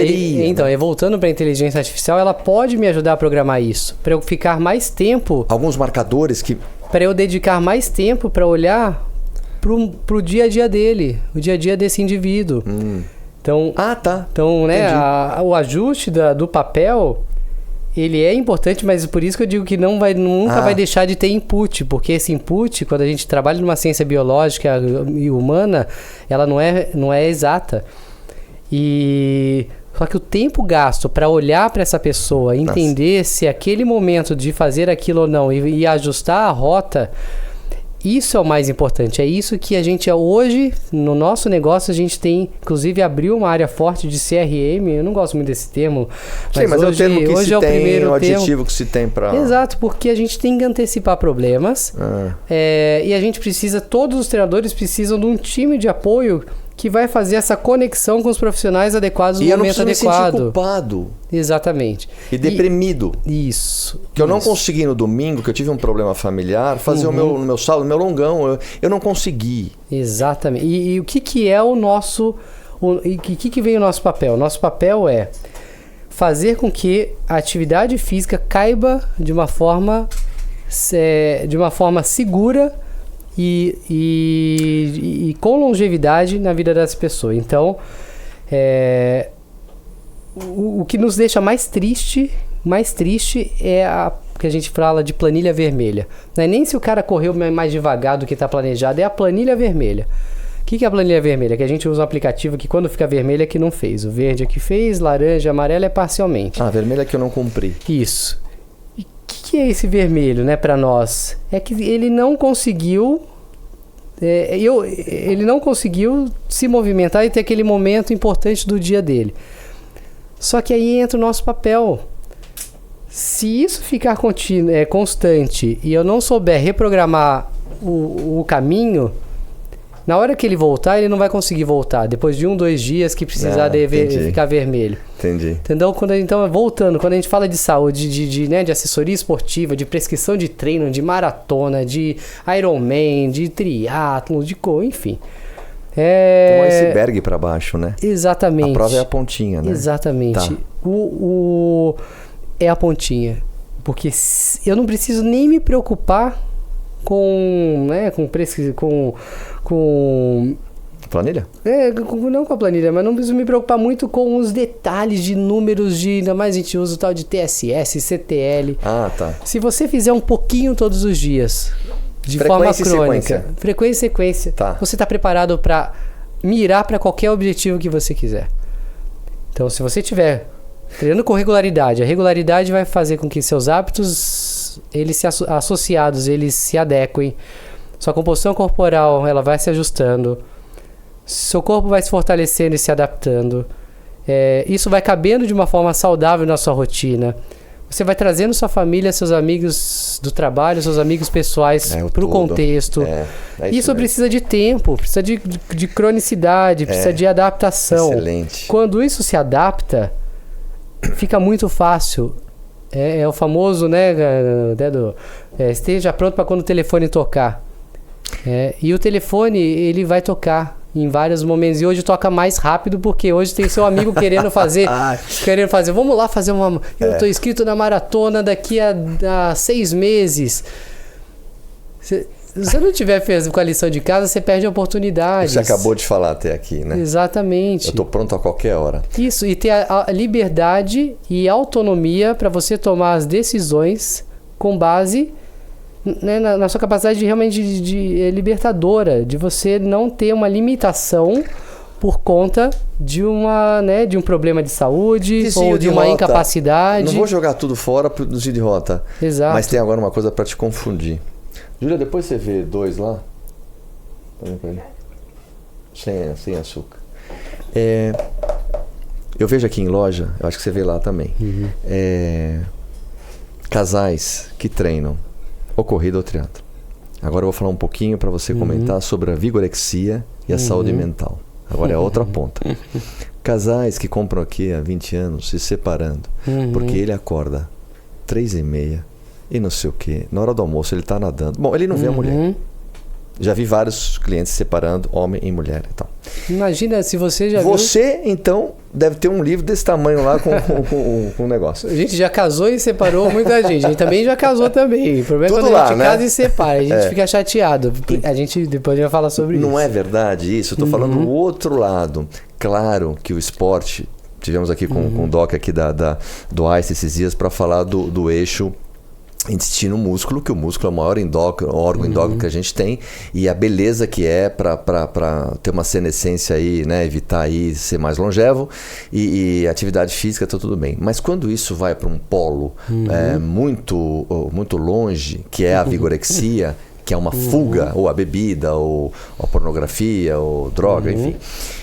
voltando para a inteligência artificial, ela pode me ajudar a programar isso, para eu ficar mais tempo. Alguns marcadores que... Para eu dedicar mais tempo para olhar pro dia a dia dele, o dia a dia desse indivíduo. Então, Então, né, o ajuste do papel, ele é importante, mas por isso que eu digo que nunca vai deixar de ter input, porque esse input, quando a gente trabalha numa ciência biológica e humana, ela não é exata. Só que o tempo gasto para olhar para essa pessoa, entender se aquele momento de fazer aquilo ou não e ajustar a rota... Isso é o mais importante, é isso que a gente hoje, no nosso negócio, a gente tem, inclusive abriu uma área forte de CRM, eu não gosto muito desse termo, mas hoje, é o termo que hoje se é o tem, primeiro o adjetivo termo. Que se tem para... Exato, porque a gente tem que antecipar problemas e a gente precisa, todos os treinadores precisam de um time de apoio que vai fazer essa conexão com os profissionais adequados no momento adequado. E eu não preciso me sentir culpado. Exatamente. E deprimido. Isso. Que eu não consegui no domingo, que eu tive um problema familiar, fazer o meu salto, o meu longão. Eu não consegui. Exatamente. E o que é o nosso... O que vem o nosso papel? O nosso papel é fazer com que a atividade física caiba de uma forma segura e com longevidade na vida das pessoas. Então, o que nos deixa mais triste é a que a gente fala de planilha vermelha. Não é nem se o cara correu mais devagar do que está planejado, é a planilha vermelha. O que é a planilha vermelha? Que a gente usa um aplicativo que quando fica vermelho é que não fez. O verde é que fez, laranja, amarelo é parcialmente. Vermelho é que eu não cumpri. Isso. E o que é esse vermelho, né, para nós? É que ele não conseguiu... ele não conseguiu se movimentar e ter aquele momento importante do dia dele. Só que aí entra o nosso papel. Se isso ficar constante e eu não souber reprogramar o caminho, Na hora que ele voltar, ele não vai conseguir voltar. Depois de 2 dias que precisar ficar vermelho. Entendi. Entendeu? Então, voltando, quando a gente fala de saúde, de assessoria esportiva, de prescrição de treino, de maratona, de Ironman, de triatlo, enfim. Tem um iceberg para baixo, né? Exatamente. A prova é a pontinha, né? Exatamente. Tá. É a pontinha. Porque eu não preciso nem me preocupar com planilha? Não com a planilha, mas não preciso me preocupar muito com os detalhes de números ainda mais a gente usa o tal de TSS, CTL. Ah, tá. Se você fizer um pouquinho todos os dias, de forma crônica, frequência e sequência, tá. Você está preparado para mirar para qualquer objetivo que você quiser. Então, se você tiver treinando com regularidade, a regularidade vai fazer com que seus hábitos associados, eles se adequem. Sua composição corporal, ela vai se ajustando. Seu corpo vai se fortalecendo e se adaptando. Isso vai cabendo de uma forma saudável na sua rotina. Você vai trazendo sua família, seus amigos do trabalho, seus amigos pessoais para o contexto. Isso precisa de tempo, precisa de cronicidade, precisa de adaptação. Excelente. Quando isso se adapta, fica muito fácil. É o famoso, né, esteja pronto para quando o telefone tocar. E o telefone, ele vai tocar em vários momentos. E hoje toca mais rápido, porque hoje tem seu amigo querendo fazer. Vamos lá fazer uma... Eu estou inscrito na maratona daqui a 6 meses. Se você não tiver feito com a lição de casa, você perde oportunidades. Você acabou de falar até aqui, né? Exatamente. Eu estou pronto a qualquer hora. Isso, e ter a liberdade e autonomia para você tomar as decisões com base, né, na sua capacidade realmente libertadora, de você não ter uma limitação por conta de um problema de saúde ou de uma incapacidade. Não vou jogar tudo fora pro desvio de rota. Exato. Mas tem agora uma coisa para te confundir. Júlia, depois você vê 2 lá. Sem açúcar. Eu vejo aqui em loja, eu acho que você vê lá também. Uhum. Casais que treinam ou corrida ou triatlo. Agora eu vou falar um pouquinho para você comentar sobre a vigorexia e a saúde mental. Agora é a outra ponta. Casais que compram aqui há 20 anos se separando porque ele acorda 3h30 e não sei o que. Na hora do almoço ele está nadando. Bom, ele não vê a mulher. Já vi vários clientes separando homem e mulher e tal. Imagina se você já viu... Você, então, deve ter um livro desse tamanho lá com o negócio. A gente já casou e separou muita gente. A gente também já casou também. O problema é tudo quando a gente lá, casa né? e separa. A gente fica chateado. A gente depois vai falar sobre isso. Não é verdade isso? Eu estou falando o outro lado. Claro que o esporte... Tivemos aqui com o Doc aqui do ICE esses dias para falar do eixo intestino-músculo, que o músculo é o maior órgão endócrino que a gente tem, e a beleza que é para ter uma senescência aí, né, evitar aí ser mais longevo, e atividade física, tá tudo bem. Mas quando isso vai para um polo muito longe, que é a vigorexia, que é uma fuga, ou a bebida, ou a pornografia, ou droga, enfim.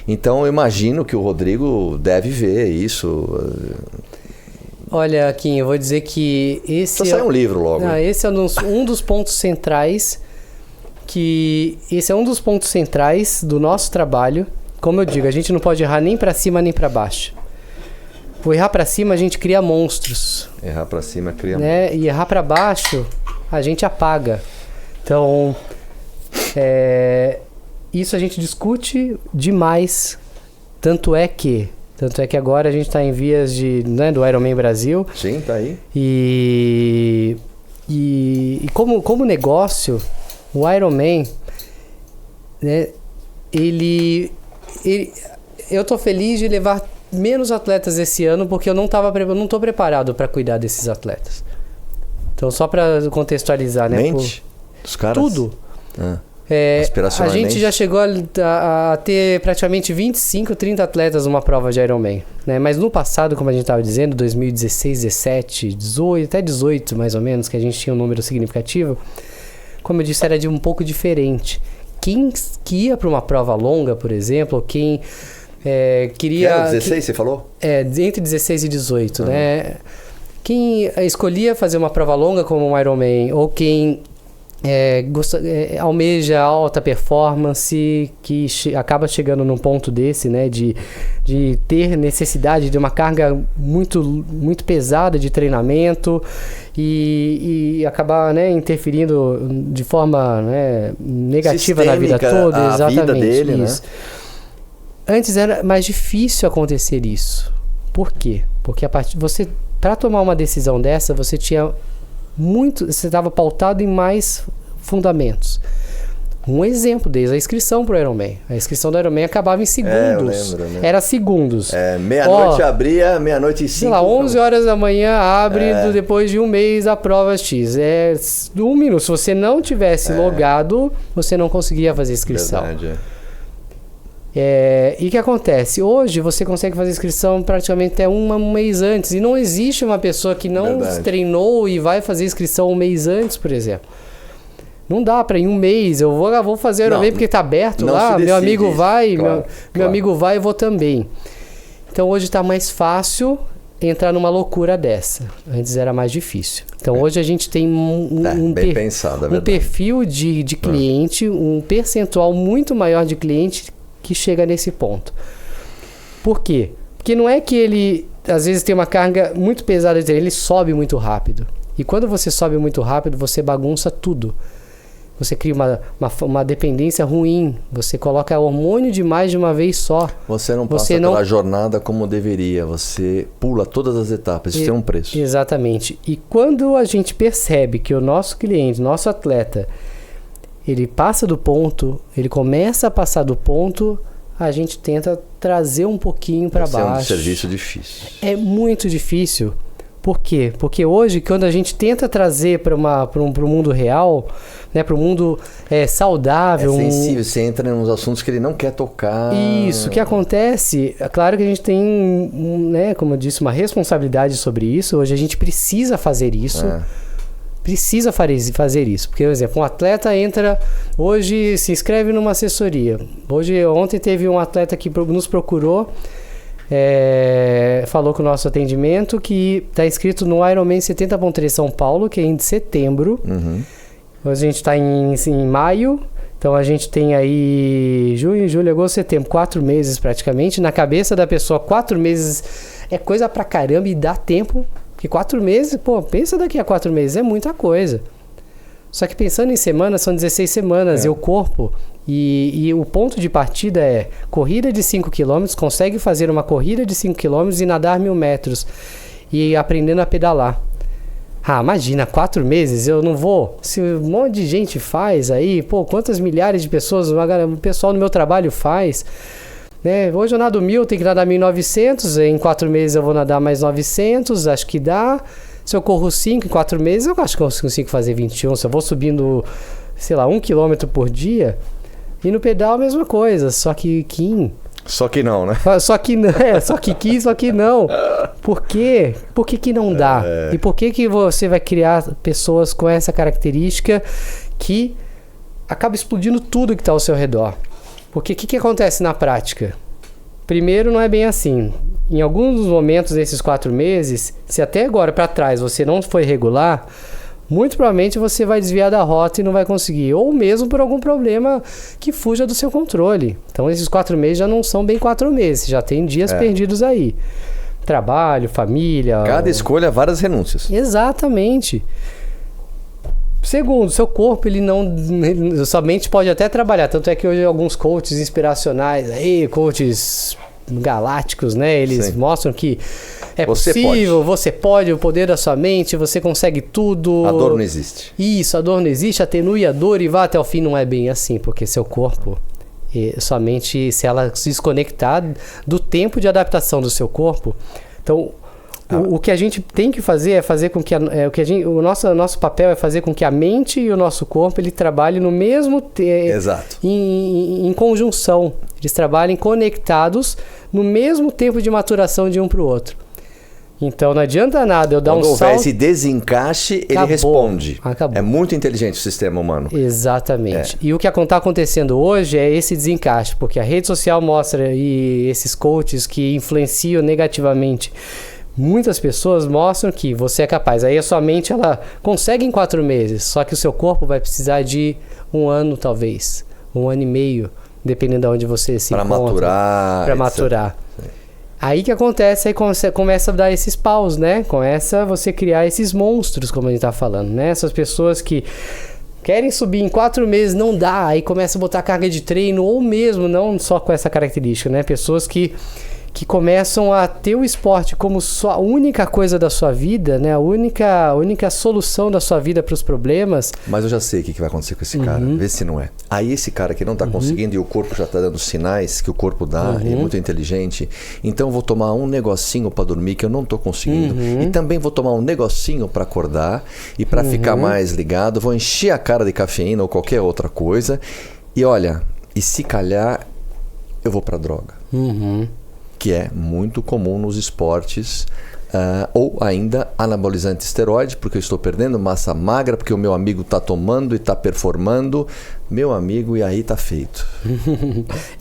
Então eu imagino que o Rodrigo deve ver isso. Olha, Kim, eu vou dizer que esse... Só sai um livro logo. Esse é um dos pontos centrais esse é um dos pontos centrais do nosso trabalho. Como eu digo, a gente não pode errar nem para cima nem para baixo. Por errar para cima, a gente cria monstros. Errar para cima cria monstros. E errar para baixo, a gente apaga. Então, isso a gente discute demais. Tanto é que agora a gente está em vias do Ironman Brasil. Sim, tá aí. E como negócio, o Ironman, né, eu tô feliz de levar menos atletas esse ano, porque eu não tô preparado para cuidar desses atletas. Então, só para contextualizar, né? Dos caras? Tudo. A gente já chegou a ter praticamente 25, 30 atletas numa prova de Ironman, né? Mas no passado, como a gente estava dizendo, 2016, 17, 18, até 18 mais ou menos, que a gente tinha um número significativo, como eu disse, era de um pouco diferente. Quem que ia para uma prova longa, por exemplo, quem queria... Era 16, você falou? Entre 16 e 18, né? Quem escolhia fazer uma prova longa como um Ironman, ou quem almeja alta performance, que acaba chegando num ponto desse, né, de ter necessidade de uma carga muito, muito pesada de treinamento e acabar, né, interferindo de forma, né, negativa na vida toda. Exatamente, vida dele, isso. Né? Antes era mais difícil acontecer isso. Por quê? Porque para tomar uma decisão dessa, você estava pautado em mais fundamentos. Um exemplo desde a inscrição para o Ironman. A inscrição do Ironman acabava em segundos. Eu lembro, né? Era segundos. Meia-noite abria, meia-noite e 5. Sei lá, 11 horas da manhã abre, depois de um mês a prova X. Um minuto. Se você não tivesse logado, você não conseguia fazer inscrição. Verdade, E o que acontece? Hoje você consegue fazer inscrição praticamente até um mês antes. E não existe uma pessoa que não treinou e vai fazer inscrição um mês antes, por exemplo. Não dá para em um mês, eu vou fazer o Ironman porque está aberto lá, meu amigo vai, meu amigo vai, eu vou também. Então hoje está mais fácil entrar numa loucura dessa. Antes era mais difícil. Então hoje a gente tem um perfil de cliente, um percentual muito maior de cliente que chega nesse ponto. Por quê? Porque não é que ele, às vezes, tem uma carga muito pesada de treino, ele sobe muito rápido. E quando você sobe muito rápido, você bagunça tudo. Você cria uma dependência ruim. Você coloca hormônio demais de uma vez só. Você não passa pela jornada como deveria. Você pula todas as etapas. Isso tem um preço. Exatamente. E quando a gente percebe que o nosso cliente, nosso atleta, ele passa do ponto, ele começa a passar do ponto, a gente tenta trazer um pouquinho para baixo. É um serviço difícil. É muito difícil. Por quê? Porque hoje, quando a gente tenta trazer para o mundo real, né, para o mundo saudável... É sensível, você entra nos assuntos que ele não quer tocar. Isso, o que acontece... É claro que a gente tem, né, como eu disse, uma responsabilidade sobre isso. Hoje a gente precisa fazer isso. Precisa fazer isso. Porque, por exemplo, um atleta entra... Hoje se inscreve numa assessoria. Ontem teve um atleta que nos procurou... falou com o nosso atendimento que está inscrito no Ironman 70.3 São Paulo, que é em setembro. Hoje a gente está em maio, então a gente tem aí junho, julho, agosto, setembro, 4 meses praticamente. Na cabeça da pessoa, 4 meses é coisa pra caramba e dá tempo, porque 4 meses, pensa daqui a 4 meses, é muita coisa. Só que pensando em semanas, são 16 semanas e o corpo... E o ponto de partida é corrida de 5 km, consegue fazer uma corrida de 5 km e nadar 1.000 metros e aprendendo a pedalar. Imagina, 4 meses eu não vou. Se um monte de gente faz aí, quantas milhares de pessoas, o pessoal no meu trabalho faz. Né? Hoje eu nado 1.000, tenho que nadar 1.900, em 4 meses eu vou nadar mais 900, acho que dá. Se eu corro 5 em 4 meses, eu acho que eu consigo fazer 21. Se eu vou subindo, sei lá, 1 km por dia... E no pedal a mesma coisa, só que Só que não, né? Só que não. Por quê? Por que não dá? E por que você vai criar pessoas com essa característica que acaba explodindo tudo que está ao seu redor? Porque o que acontece na prática? Primeiro, não é bem assim. Em alguns momentos desses 4 meses, se até agora para trás você não foi regular... Muito provavelmente você vai desviar da rota e não vai conseguir. Ou mesmo por algum problema que fuja do seu controle. Então esses 4 meses já não são bem 4 meses. Já tem dias perdidos aí. Trabalho, família... Cada escolha, várias renúncias. Exatamente. Segundo, seu corpo, sua mente pode até trabalhar. Tanto é que hoje alguns coaches inspiracionais, coaches galácticos, né? Eles mostram que possível, você pode, o poder da sua mente, você consegue tudo. A dor não existe. Isso, a dor não existe, atenue a dor e vá até o fim. Não é bem assim, porque seu corpo, sua mente, se ela se desconectar do tempo de adaptação do seu corpo, então o que a gente tem que fazer é fazer com que o nosso papel é fazer com que a mente e o nosso corpo ele trabalhem no mesmo Exato. Em conjunção. Eles trabalhem conectados no mesmo tempo de maturação de um para o outro. Então não adianta nada eu dar Quando um salto... Quando houver esse desencaixe, ele responde. Acabou. É muito inteligente o sistema humano. Exatamente. E o que está acontecendo hoje é esse desencaixe, porque a rede social mostra e esses coaches que influenciam negativamente Muitas pessoas mostram que você é capaz. Aí a sua mente, ela consegue em 4 meses, só que o seu corpo vai precisar de 1 ano, talvez. 1 ano e meio, dependendo de onde você se encontra. Para maturar. Sim. Aí que acontece, aí começa a dar esses paus, né? Começa você criar esses monstros, como a gente tá falando, né? Essas pessoas que querem subir em 4 meses, não dá, aí começa a botar carga de treino, ou mesmo, não só com essa característica, né? Pessoas que começam a ter o esporte como sua única coisa da sua vida, né? A única solução da sua vida para os problemas. Mas eu já sei o que vai acontecer com esse cara. Vê se não é. Aí esse cara que não está conseguindo e o corpo já está dando sinais que o corpo dá, é muito inteligente. Então eu vou tomar um negocinho para dormir que eu não estou conseguindo. E também vou tomar um negocinho para acordar e para ficar mais ligado. Vou encher a cara de cafeína ou qualquer outra coisa. E olha, e se calhar eu vou para droga. Que é muito comum nos esportes, ou ainda anabolizante esteroide, porque eu estou perdendo massa magra, porque o meu amigo está tomando e está performando. Meu amigo, e aí está feito.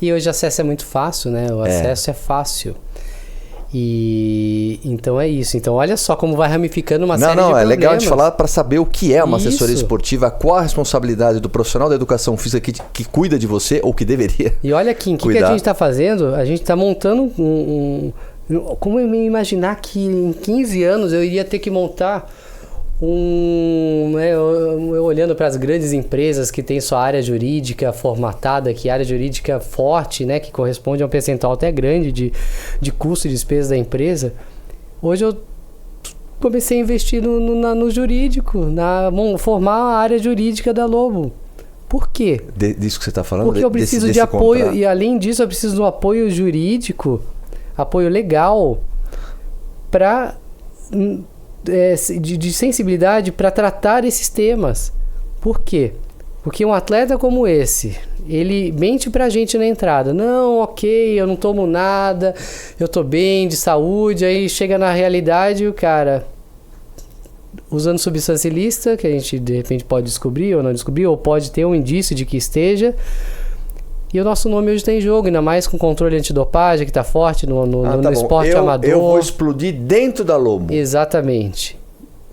E hoje o acesso é muito fácil, né? O acesso é fácil. E então é isso. Então olha só como vai ramificando uma série de problemas. Não, é legal a gente falar para saber o que é uma assessoria esportiva, qual a responsabilidade do profissional da educação física que cuida de você, ou que deveria. E olha aqui, o que a gente está fazendo? A gente está montando como eu me imaginar que em 15 anos eu iria ter que montar eu olhando para as grandes empresas que tem sua área jurídica formatada, que área jurídica forte, né, que corresponde a um percentual até grande de custo e despesa da empresa. Hoje eu comecei a investir no jurídico, formar a área jurídica da Lobo. Por quê? Disso que você está falando? Porque eu preciso de apoio, e além disso eu preciso de um apoio jurídico, apoio legal, para de sensibilidade para tratar esses temas. Por quê? Porque um atleta como esse, ele mente pra gente na entrada. Não, ok, eu não tomo nada, eu tô bem, de saúde. Aí chega na realidade o cara usando substância ilícita, que a gente de repente pode descobrir ou não descobrir, ou pode ter um indício de que esteja. E o nosso nome hoje está em jogo, ainda mais com controle antidopagem, que está forte no esporte amador. Eu vou explodir dentro da Lobo. Exatamente.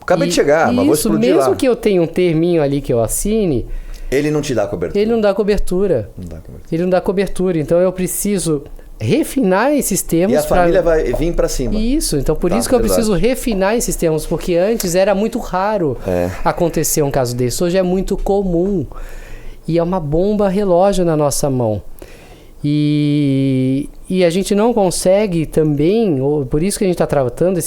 Acabei de chegar, mas vou explodir mesmo lá. Mesmo que eu tenha um terminho ali que eu assine... Ele não te dá cobertura. Ele não dá cobertura. Ele não dá cobertura. Então eu preciso refinar esses termos. E a família vai vir para cima. Isso. Então por isso que eu preciso refinar esses termos, porque antes era muito raro acontecer um caso desse. Hoje é muito comum. E é uma bomba relógio na nossa mão. E a gente não consegue também, por isso que a gente está tratando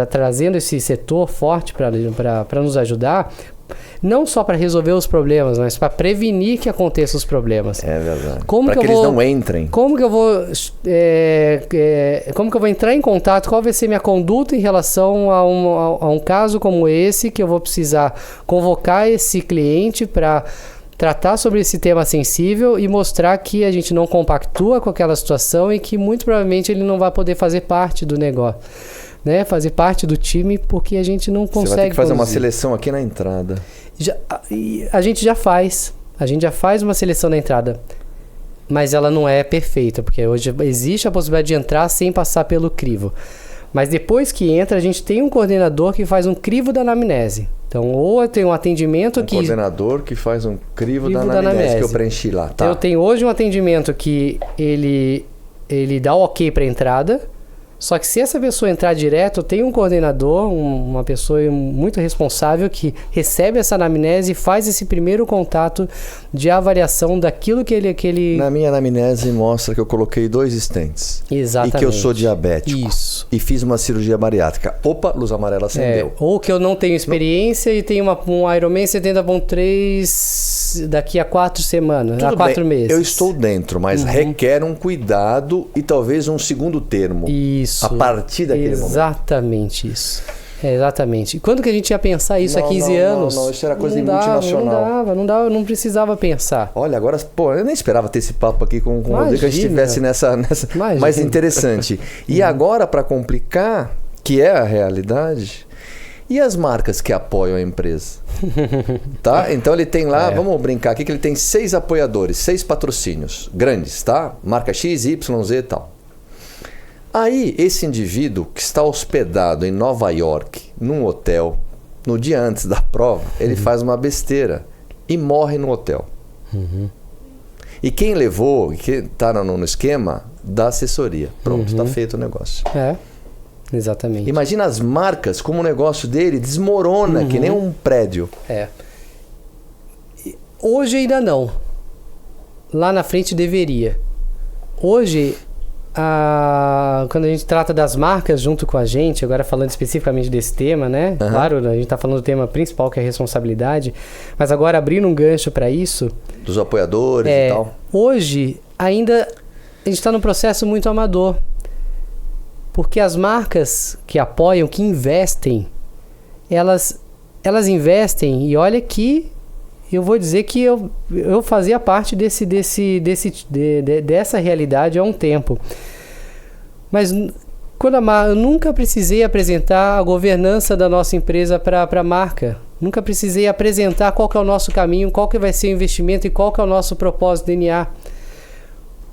trazendo esse setor forte para nos ajudar, não só para resolver os problemas, mas para prevenir que aconteçam os problemas. É verdade. Para que eles não entrem. Como que eu vou entrar em contato? Qual vai ser minha conduta em relação a um caso como esse, que eu vou precisar convocar esse cliente para tratar sobre esse tema sensível e mostrar que a gente não compactua com aquela situação e que muito provavelmente ele não vai poder fazer parte do negócio, né? Fazer parte do time, porque a gente não consegue. Você vai ter que fazer uma seleção aqui na entrada. A gente já faz uma seleção na entrada, mas ela não é perfeita, porque hoje existe a possibilidade de entrar sem passar pelo crivo. Mas depois que entra, a gente tem um coordenador que faz um crivo da anamnese. Então, ou tem um atendimento que... Um coordenador que faz um crivo da anamnese que eu preenchi lá. Tá. Então, eu tenho hoje um atendimento que ele dá o ok para entrada, só que se essa pessoa entrar direto, tem um coordenador, uma pessoa muito responsável que recebe essa anamnese e faz esse primeiro contato de avaliação daquilo que ele... Na minha anamnese mostra que eu coloquei 2 stents. Exatamente. E que eu sou diabético. Isso. E fiz uma cirurgia bariátrica. Opa, luz amarela acendeu. Ou que eu não tenho experiência e tenho um Ironman 70.3 daqui a 4 semanas, Tudo a 4 meses. Eu estou dentro, mas requer um cuidado e talvez um segundo termo. Isso. A partir daquele Exatamente momento. Isso. Exatamente. Quando que a gente ia pensar isso há 15 anos? Não, isso era coisa de multinacional. Não dava, não precisava pensar. Olha, agora, eu nem esperava ter esse papo aqui com o Rodrigo, que a gente estivesse nessa mais interessante. E agora, para complicar, que é a realidade, e as marcas que apoiam a empresa? Tá? Então ele tem lá, vamos brincar aqui, que ele tem 6 apoiadores, 6 patrocínios grandes, tá? Marca X, Y, Z e tal. Aí, esse indivíduo que está hospedado em Nova York, num hotel, no dia antes da prova, ele faz uma besteira e morre no hotel. E quem levou, quem está no esquema, dá assessoria. Pronto, está feito o negócio. Exatamente. Imagina as marcas, como o negócio dele desmorona, que nem um prédio. Hoje ainda não. Lá na frente deveria. Hoje, quando a gente trata das marcas junto com a gente, agora falando especificamente desse tema, né? Claro, a gente está falando do tema principal, que é a responsabilidade, mas agora abrindo um gancho para isso... Dos apoiadores e tal. Hoje, ainda a gente está num processo muito amador. Porque as marcas que apoiam, que investem, elas investem, e olha que eu vou dizer que eu fazia parte dessa realidade há um tempo. Mas eu nunca precisei apresentar a governança da nossa empresa para a marca. Nunca precisei apresentar qual que é o nosso caminho, qual que vai ser o investimento e qual que é o nosso propósito DNA.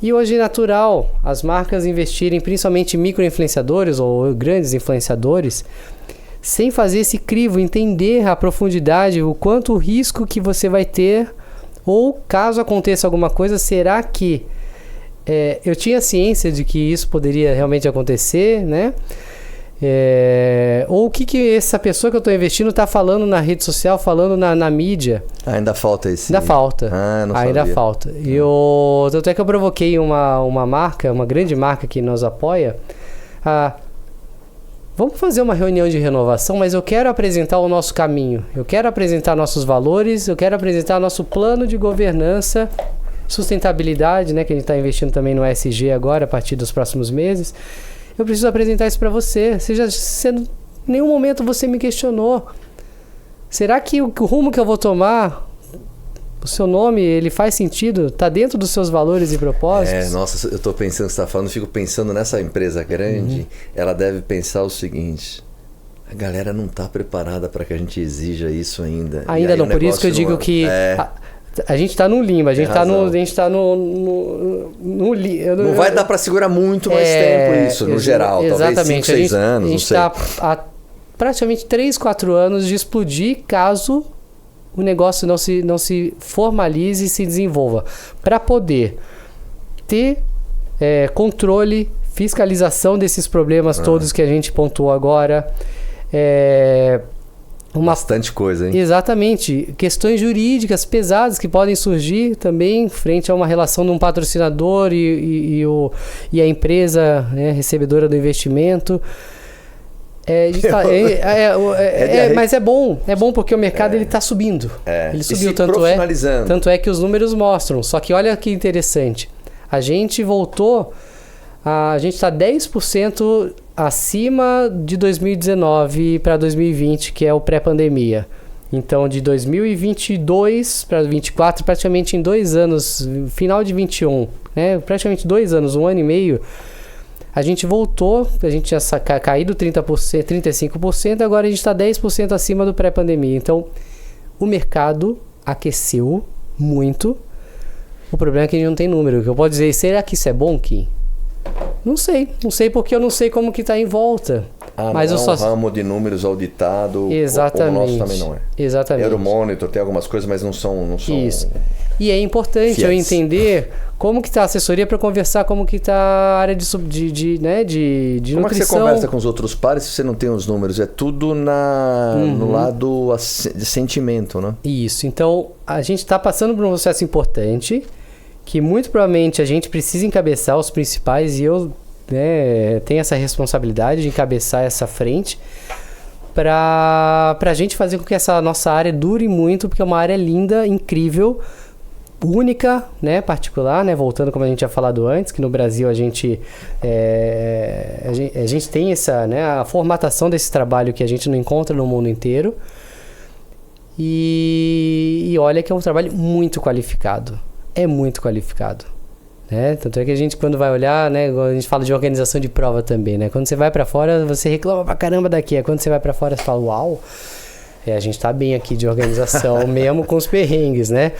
E hoje é natural as marcas investirem, principalmente micro-influenciadores ou grandes influenciadores, sem fazer esse crivo, entender a profundidade, o quanto o risco que você vai ter, ou caso aconteça alguma coisa, será que eu tinha ciência de que isso poderia realmente acontecer, né? Ou o que essa pessoa que eu estou investindo está falando na rede social, falando na mídia. Ainda falta esse... Ainda falta. Não ainda sabia. falta. Tanto é que eu provoquei uma marca, uma grande marca que nos apoia. Vamos fazer uma reunião de renovação, mas eu quero apresentar o nosso caminho. Eu quero apresentar nossos valores, eu quero apresentar nosso plano de governança, sustentabilidade, né, que a gente está investindo também no ESG agora, a partir dos próximos meses. Eu preciso apresentar isso para você. Em nenhum momento você me questionou. Será que o rumo que eu vou tomar, o seu nome, ele faz sentido? Está dentro dos seus valores e propósitos? Nossa, eu estou pensando o que você está falando, fico pensando nessa empresa grande, ela deve pensar o seguinte: a galera não está preparada para que a gente exija isso ainda. Ainda não, por isso que eu digo que... A gente está no limbo, a gente está no Não vai dar para segurar muito mais tempo isso, no geral. Exatamente. Talvez 5, 6 anos, a gente está há praticamente 3, 4 anos de explodir caso o negócio não se formalize e se desenvolva. Para poder ter controle, fiscalização desses problemas todos que a gente pontuou agora. Bastante coisa, hein? Exatamente. Questões jurídicas pesadas que podem surgir também frente a uma relação de um patrocinador e a empresa, né, recebedora do investimento. Mas é bom porque o mercado ele está subindo. Ele subiu, tanto é que os números mostram. Só que olha que interessante. A gente voltou, a gente está 10% acima de 2019 para 2020, que é o pré-pandemia. Então, de 2022 para 2024, praticamente em 2 anos, final de 21, né? Praticamente 2 anos, 1 ano e meio, a gente voltou, a gente tinha caído 30%, 35%, agora a gente está 10% acima do pré-pandemia. Então, o mercado aqueceu muito. O problema é que a gente não tem número. O que eu posso dizer, será que isso é bom, Kim? Não sei porque eu não sei como que está em volta. Mas não é um ramo de números auditado. Exatamente. O nosso também não é. Exatamente. Euromonitor tem algumas coisas, mas não são isso. E é importante eu entender como que está a assessoria para conversar como que está a área de nutrição. Como é que você conversa com os outros pares se você não tem os números? É tudo no lado de sentimento, né? Isso. Então, a gente está passando por um processo importante que muito provavelmente a gente precisa encabeçar os principais, e eu tenho essa responsabilidade de encabeçar essa frente para a gente fazer com que essa nossa área dure muito, porque é uma área linda, incrível, única, né, particular, né, voltando como a gente tinha falado antes, que no Brasil a gente tem essa, né, a formatação desse trabalho que a gente não encontra no mundo inteiro, e olha que é um trabalho muito qualificado. É muito qualificado, né? Tanto é que a gente, quando vai olhar, né, a gente fala de organização de prova também, né? Quando você vai para fora, você reclama pra caramba daqui. Quando você vai para fora, você fala, uau, a gente tá bem aqui de organização, mesmo com os perrengues, né?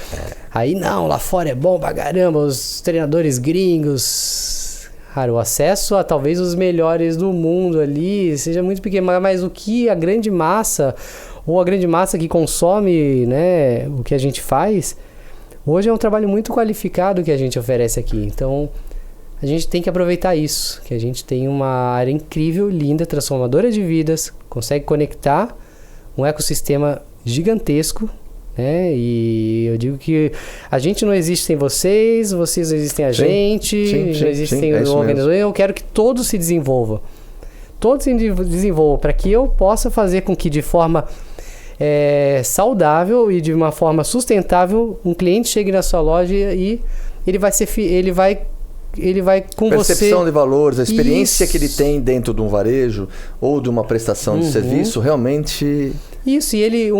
Aí não, lá fora é bom pra caramba, os treinadores gringos, Cara, o acesso a talvez os melhores do mundo ali seja muito pequeno, mas o que a grande massa, ou a grande massa que consome, né, o que a gente faz, hoje é um trabalho muito qualificado que a gente oferece aqui. Então, a gente tem que aproveitar isso, que a gente tem uma área incrível, linda, transformadora de vidas, consegue conectar um ecossistema gigantesco, né? E eu digo que a gente não existe sem vocês, vocês não existem a gente, não existe sem o organizador. Eu quero que todos se desenvolvam. Todos se desenvolvam para que eu possa fazer com que de forma saudável e de uma forma sustentável um cliente chegue na sua loja e ele vai com você... Percepção de valores, a experiência Isso. que ele tem dentro de um varejo ou de uma prestação de serviço, realmente... Isso, e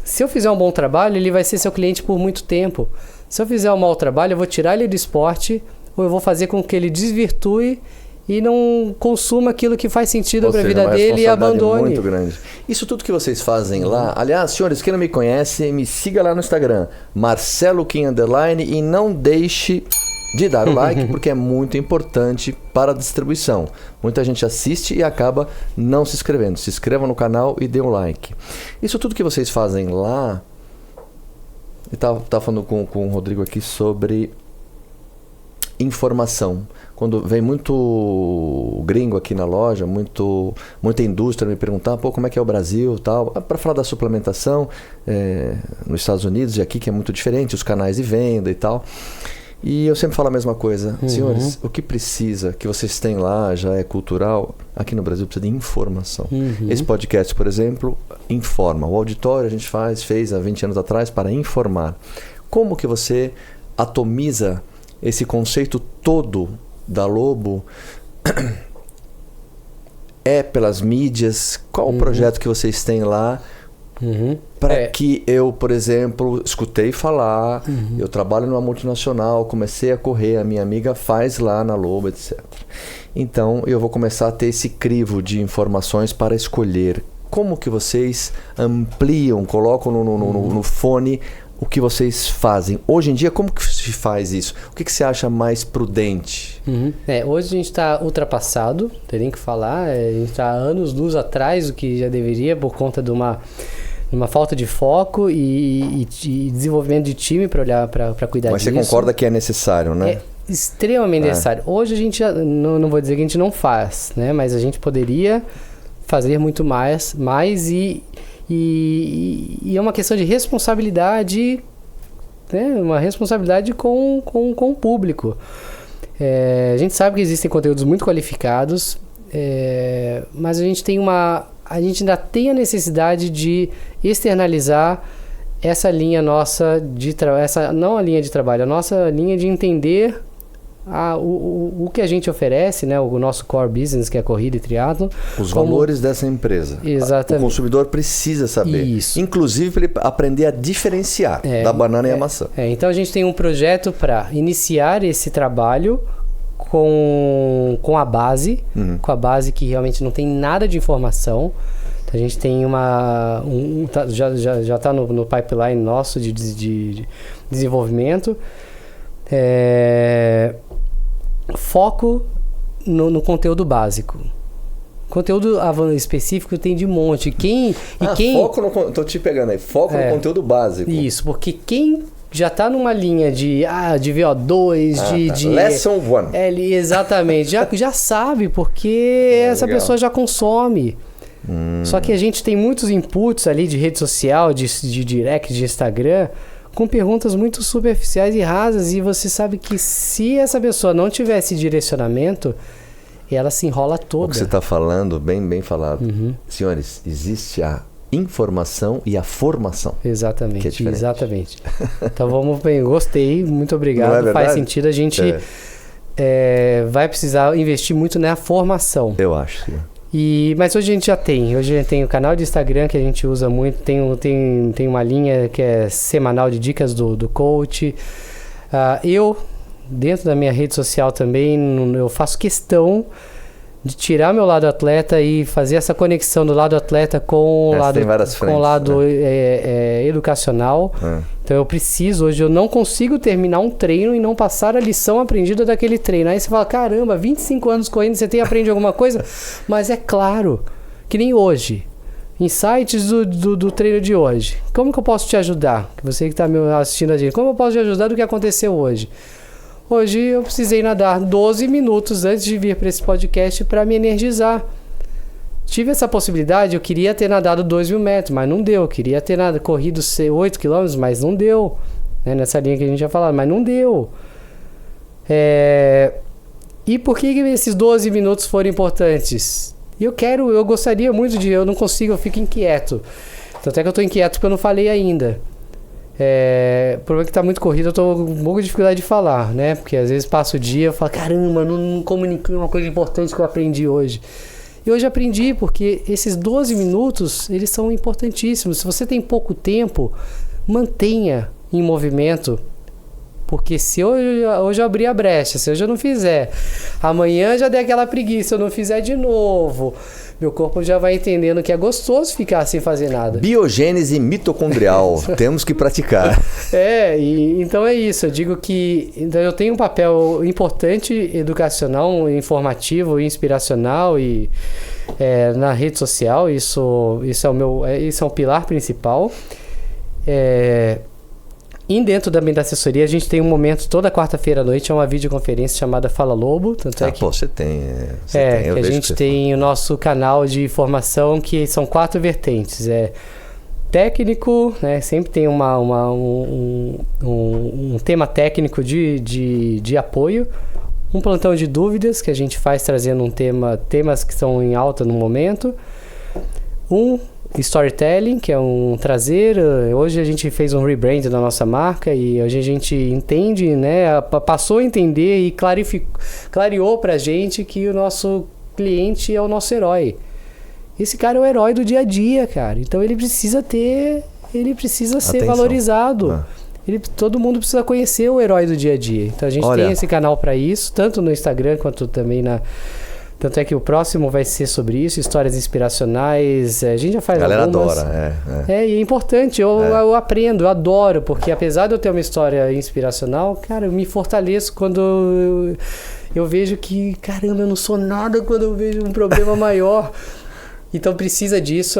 se eu fizer um bom trabalho, ele vai ser seu cliente por muito tempo. Se eu fizer um mau trabalho, eu vou tirar ele do esporte, ou eu vou fazer com que ele desvirtue e não consuma aquilo que faz sentido para a vida dele e abandone. Muito grande. Isso tudo que vocês fazem lá, aliás, senhores, quem não me conhece, me siga lá no Instagram, Marcelo Kim _, e não deixe de dar o like, porque é muito importante para a distribuição. Muita gente assiste e acaba não se inscrevendo. Se inscreva no canal e dê um like. Isso tudo que vocês fazem lá... Eu estava falando com o Rodrigo aqui sobre informação. Quando vem muito gringo aqui na loja, muita indústria me perguntar, como é que é o Brasil e tal, para falar da suplementação nos Estados Unidos e aqui, que é muito diferente, os canais de venda e tal. E eu sempre falo a mesma coisa. Senhores, o que precisa, que vocês têm lá, já é cultural, aqui no Brasil precisa de informação. Esse podcast, por exemplo, informa. O auditório a gente fez há 20 anos atrás para informar. Como que você atomiza esse conceito todo da Lobo? É pelas mídias? Qual o projeto que vocês têm lá? Para que eu, por exemplo, escutei falar, eu trabalho numa multinacional, comecei a correr, a minha amiga faz lá na Lobo, etc. Então, eu vou começar a ter esse crivo de informações para escolher. Como que vocês ampliam, colocam no fone o que vocês fazem? Hoje em dia, como que se faz isso? O que você acha mais prudente? Hoje a gente está ultrapassado, teria que falar, a gente está anos-luz atrás do que já deveria por conta de uma falta de foco e desenvolvimento de time para olhar, para cuidar disso. Mas você concorda que é necessário, né? É extremamente necessário. Hoje a gente já, não vou dizer que a gente não faz, né? Mas a gente poderia fazer muito mais e é uma questão de responsabilidade, né? Uma responsabilidade com o público. A gente sabe que existem conteúdos muito qualificados, mas a gente ainda tem a necessidade de externalizar essa linha nossa de trabalho, não a linha de trabalho, a nossa linha de entender o que a gente oferece, né? O nosso core business, que é a corrida e triatlon. Os valores dessa empresa. Exatamente. O consumidor precisa saber. Isso. Inclusive para ele aprender a diferenciar da banana e a maçã. Então a gente tem um projeto para iniciar esse trabalho com a base, com a base que realmente não tem nada de informação. Então, a gente tem já está no pipeline nosso de desenvolvimento. Foco no conteúdo básico. Conteúdo específico tem de monte. Foco no... Tô te pegando aí. Foco no conteúdo básico. Isso, porque quem já está numa linha de VO2, Lesson 1. Exatamente. já sabe, porque essa pessoa já consome. Só que a gente tem muitos inputs ali de rede social, de direct, de Instagram, com perguntas muito superficiais e rasas, e você sabe que se essa pessoa não tivesse direcionamento, ela se enrola toda. O que você está falando, bem falado. Senhores, existe a informação e a formação. Exatamente, que é diferente. Exatamente. Então vamos bem, gostei, muito obrigado. Não é verdade? Faz sentido, a gente vai precisar investir muito na formação. Eu acho, sim. Mas hoje a gente já tem. Hoje a gente tem o canal de Instagram que a gente usa muito. Tem uma linha que é semanal de dicas do coach. Eu, dentro da minha rede social também, eu faço questão de tirar meu lado atleta e fazer essa conexão do lado atleta com o lado educacional. Então hoje eu não consigo terminar um treino e não passar a lição aprendida daquele treino. Aí você fala, caramba, 25 anos correndo, você aprende alguma coisa? Mas é claro, que nem hoje. Insights do treino de hoje. Como que eu posso te ajudar? Você que está me assistindo a gente, como eu posso te ajudar do que aconteceu hoje? Hoje eu precisei nadar 12 minutos antes de vir para esse podcast para me energizar. Tive essa possibilidade, eu queria ter nadado 2.000 metros, mas não deu. Eu queria ter corrido 8 km, mas não deu. Nessa linha que a gente já falou, mas não deu. E por que esses 12 minutos foram importantes? Eu gostaria muito eu não consigo, eu fico inquieto. Tanto é que eu estou inquieto porque eu não falei ainda. O problema é que está muito corrido, eu estou com um pouco de dificuldade de falar, né? Porque às vezes passa o dia, eu falo, caramba, não comuniquei uma coisa importante que eu aprendi hoje. E hoje aprendi porque esses 12 minutos, eles são importantíssimos. Se você tem pouco tempo, mantenha em movimento. Porque se hoje eu abrir a brecha, se hoje eu não fizer, amanhã já der aquela preguiça, se eu não fizer de novo, meu corpo já vai entendendo que é gostoso ficar sem fazer nada. Biogênese mitocondrial, temos que praticar. Então é isso, eu digo que eu tenho um papel importante, educacional, informativo, inspiracional e na rede social, isso é um pilar principal. E dentro da assessoria, a gente tem um momento, toda quarta-feira à noite, é uma videoconferência chamada Fala Lobo. Tanto é que, você tem. Que a gente tem o nosso canal de formação, que são 4 vertentes. Técnico, né? Sempre tem um tema técnico de apoio. Um plantão de dúvidas, que a gente faz trazendo temas que estão em alta no momento. Storytelling, que é trazer. Hoje a gente fez um rebrand da nossa marca e hoje a gente entende, né? Passou a entender e clareou pra gente que o nosso cliente é o nosso herói. Esse cara é o herói do dia a dia, cara. Então ele precisa ser valorizado. Todo mundo precisa conhecer o herói do dia a dia. Então a gente tem esse canal para isso, tanto no Instagram quanto também Tanto é que o próximo vai ser sobre isso, histórias inspiracionais. A gente já faz algumas. A galera adora, e é importante, eu aprendo, eu adoro, porque apesar de eu ter uma história inspiracional, cara, eu me fortaleço quando eu vejo que, caramba, eu não sou nada quando eu vejo um problema maior. Então precisa disso,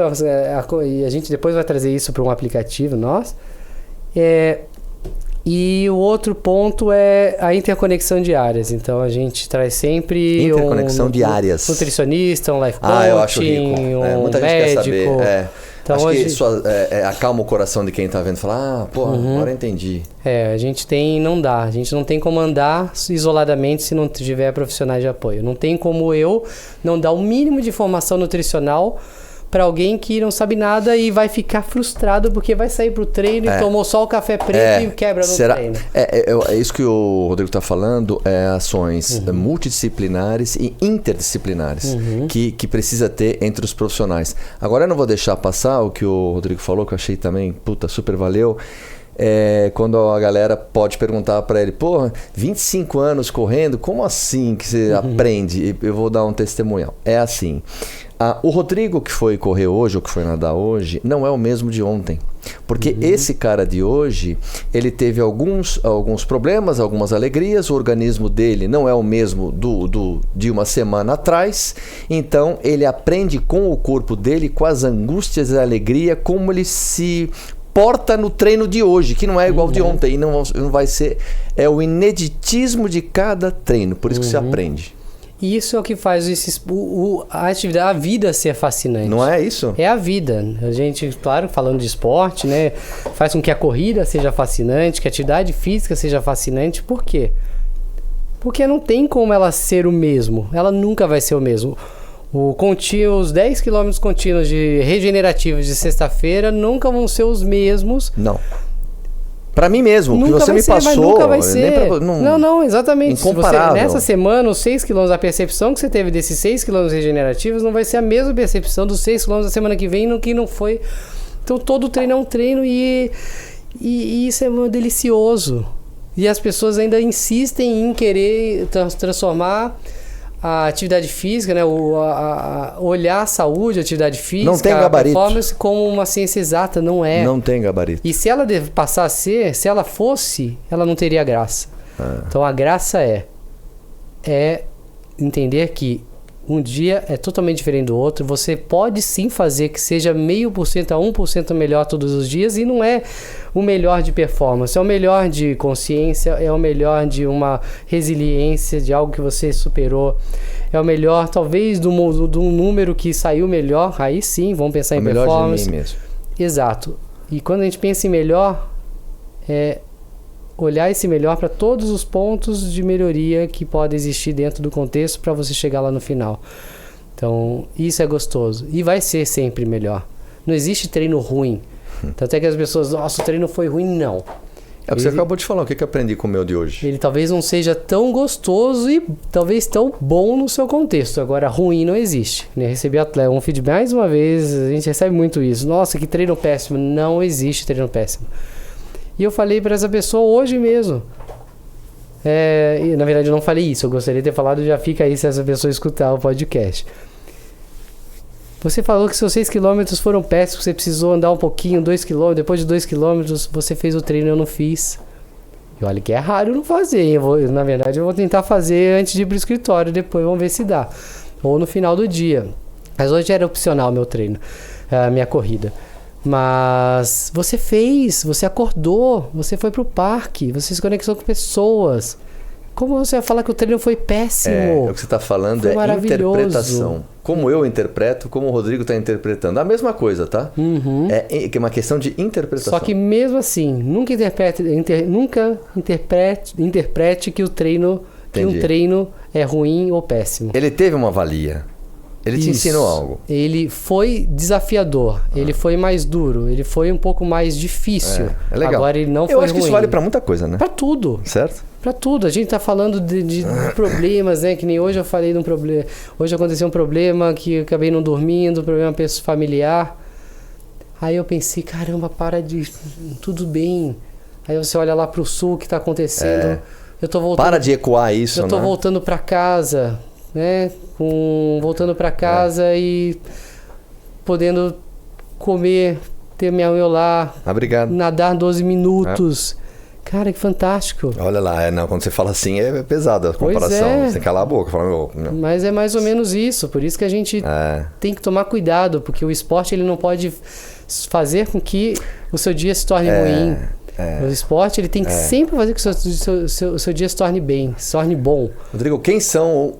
e a gente depois vai trazer isso para um aplicativo nosso. E o outro ponto é a interconexão de áreas. Então a gente traz sempre interconexão de áreas. Nutricionista, um life coach, eu acho rico. Um muita médico. Gente quer saber. Então, acho que acalma o coração de quem está vendo. Falar, agora eu entendi. A gente não tem como andar isoladamente se não tiver profissionais de apoio. Não tem como eu não dar o mínimo de informação nutricional para alguém que não sabe nada e vai ficar frustrado porque vai sair pro treino e tomou só o café preto e quebra no treino. É isso que o Rodrigo está falando, ações multidisciplinares e interdisciplinares que precisa ter entre os profissionais. Agora eu não vou deixar passar o que o Rodrigo falou, que eu achei também, super valeu. Quando a galera pode perguntar para ele, 25 anos correndo, como assim que você aprende? Eu vou dar um testemunhal. É assim, o Rodrigo que foi correr hoje, ou que foi nadar hoje, não é o mesmo de ontem. Porque esse cara de hoje, ele teve alguns problemas, algumas alegrias, o organismo dele não é o mesmo de uma semana atrás, então ele aprende com o corpo dele, com as angústias e a alegria, como ele se porta no treino de hoje, que não é igual de ontem, não vai ser, é o ineditismo de cada treino, por isso que se aprende. E isso é o que faz a atividade, a vida ser fascinante. Não é isso? É a vida. A gente, claro, falando de esporte, né, faz com que a corrida seja fascinante, que a atividade física seja fascinante. Por quê? Porque não tem como ela ser o mesmo. Ela nunca vai ser o mesmo. Os 10 km contínuos de regenerativos de sexta-feira nunca vão ser os mesmos. Não. Pra mim mesmo, o que você me passou... Nunca vai ser. Não, exatamente. Incomparável. Nessa semana, os 6 km, a percepção que você teve desses 6 km regenerativos não vai ser a mesma percepção dos 6 km da semana que vem, no que não foi. Então, todo treino é um treino e isso é delicioso. E as pessoas ainda insistem em querer transformar a atividade física, né? Olhar a saúde, a atividade física, não tem gabarito. A performance como uma ciência exata, não é. Não tem gabarito. E se ela passar a ser, se ela fosse, ela não teria graça. Então a graça é entender que um dia é totalmente diferente do outro. Você pode sim fazer que seja 0,5% a 1% melhor todos os dias, e não é o melhor de performance, é o melhor de consciência, é o melhor de uma resiliência, de algo que você superou, é o melhor talvez de um número que saiu melhor. Aí sim, vamos pensar em performance. O melhor de mim mesmo. Exato. E quando a gente pensa em melhor, olhar esse melhor para todos os pontos de melhoria que podem existir dentro do contexto para você chegar lá no final. Então, isso é gostoso. E vai ser sempre melhor. Não existe treino ruim. Tanto é que as pessoas, nossa, o treino foi ruim. Não. É o que você acabou de falar. O que eu aprendi com o meu de hoje? Ele talvez não seja tão gostoso e talvez tão bom no seu contexto. Agora, ruim não existe. Eu recebi um feedback, mais uma vez, a gente recebe muito isso. Nossa, que treino péssimo. Não existe treino péssimo. E eu falei para essa pessoa hoje mesmo. E, na verdade, eu não falei isso. Eu gostaria de ter falado, já fica aí se essa pessoa escutar o podcast. Você falou que seus 6 km foram péssimos, você precisou andar um pouquinho, 2 km. Depois de 2 km, você fez o treino e eu não fiz. E olha que é raro não fazer. Na verdade, eu vou tentar fazer antes de ir pro escritório. Depois vamos ver se dá. Ou no final do dia. Mas hoje era opcional meu treino, a minha corrida. Mas você fez, você acordou, você foi pro parque, você se conectou com pessoas. Como você vai falar que o treino foi péssimo? O que você está falando é interpretação. Como eu interpreto, como o Rodrigo está interpretando. A mesma coisa, tá? Uhum. É uma questão de interpretação. Só que mesmo assim, nunca interprete que o treino, que um treino é ruim ou péssimo. Ele teve uma valia. Ele te ensinou algo. Ele foi desafiador, ele foi mais duro, ele foi um pouco mais difícil. É legal. Agora ele não foi ruim. Eu acho que isso vale para muita coisa, né? Para tudo. Certo? Para tudo. A gente tá falando de problemas, né? Que nem hoje eu falei de um problema. Hoje aconteceu um problema que eu acabei não dormindo, um problema familiar. Aí eu pensei, caramba, tudo bem. Aí você olha lá pro sul, o que tá acontecendo. Eu tô voltando. Para de ecoar isso, né? Eu tô voltando para casa, né? Voltando para casa e podendo comer, ter meu lá, obrigado. Nadar 12 minutos. Cara, que fantástico. Olha lá, quando você fala assim é pesada a comparação. Você tem que calar a boca. Mas é mais ou menos isso. Por isso que a gente tem que tomar cuidado, porque o esporte ele não pode fazer com que o seu dia se torne ruim. O esporte ele tem que sempre fazer com que o seu dia se torne bem, se torne bom. Rodrigo, quem são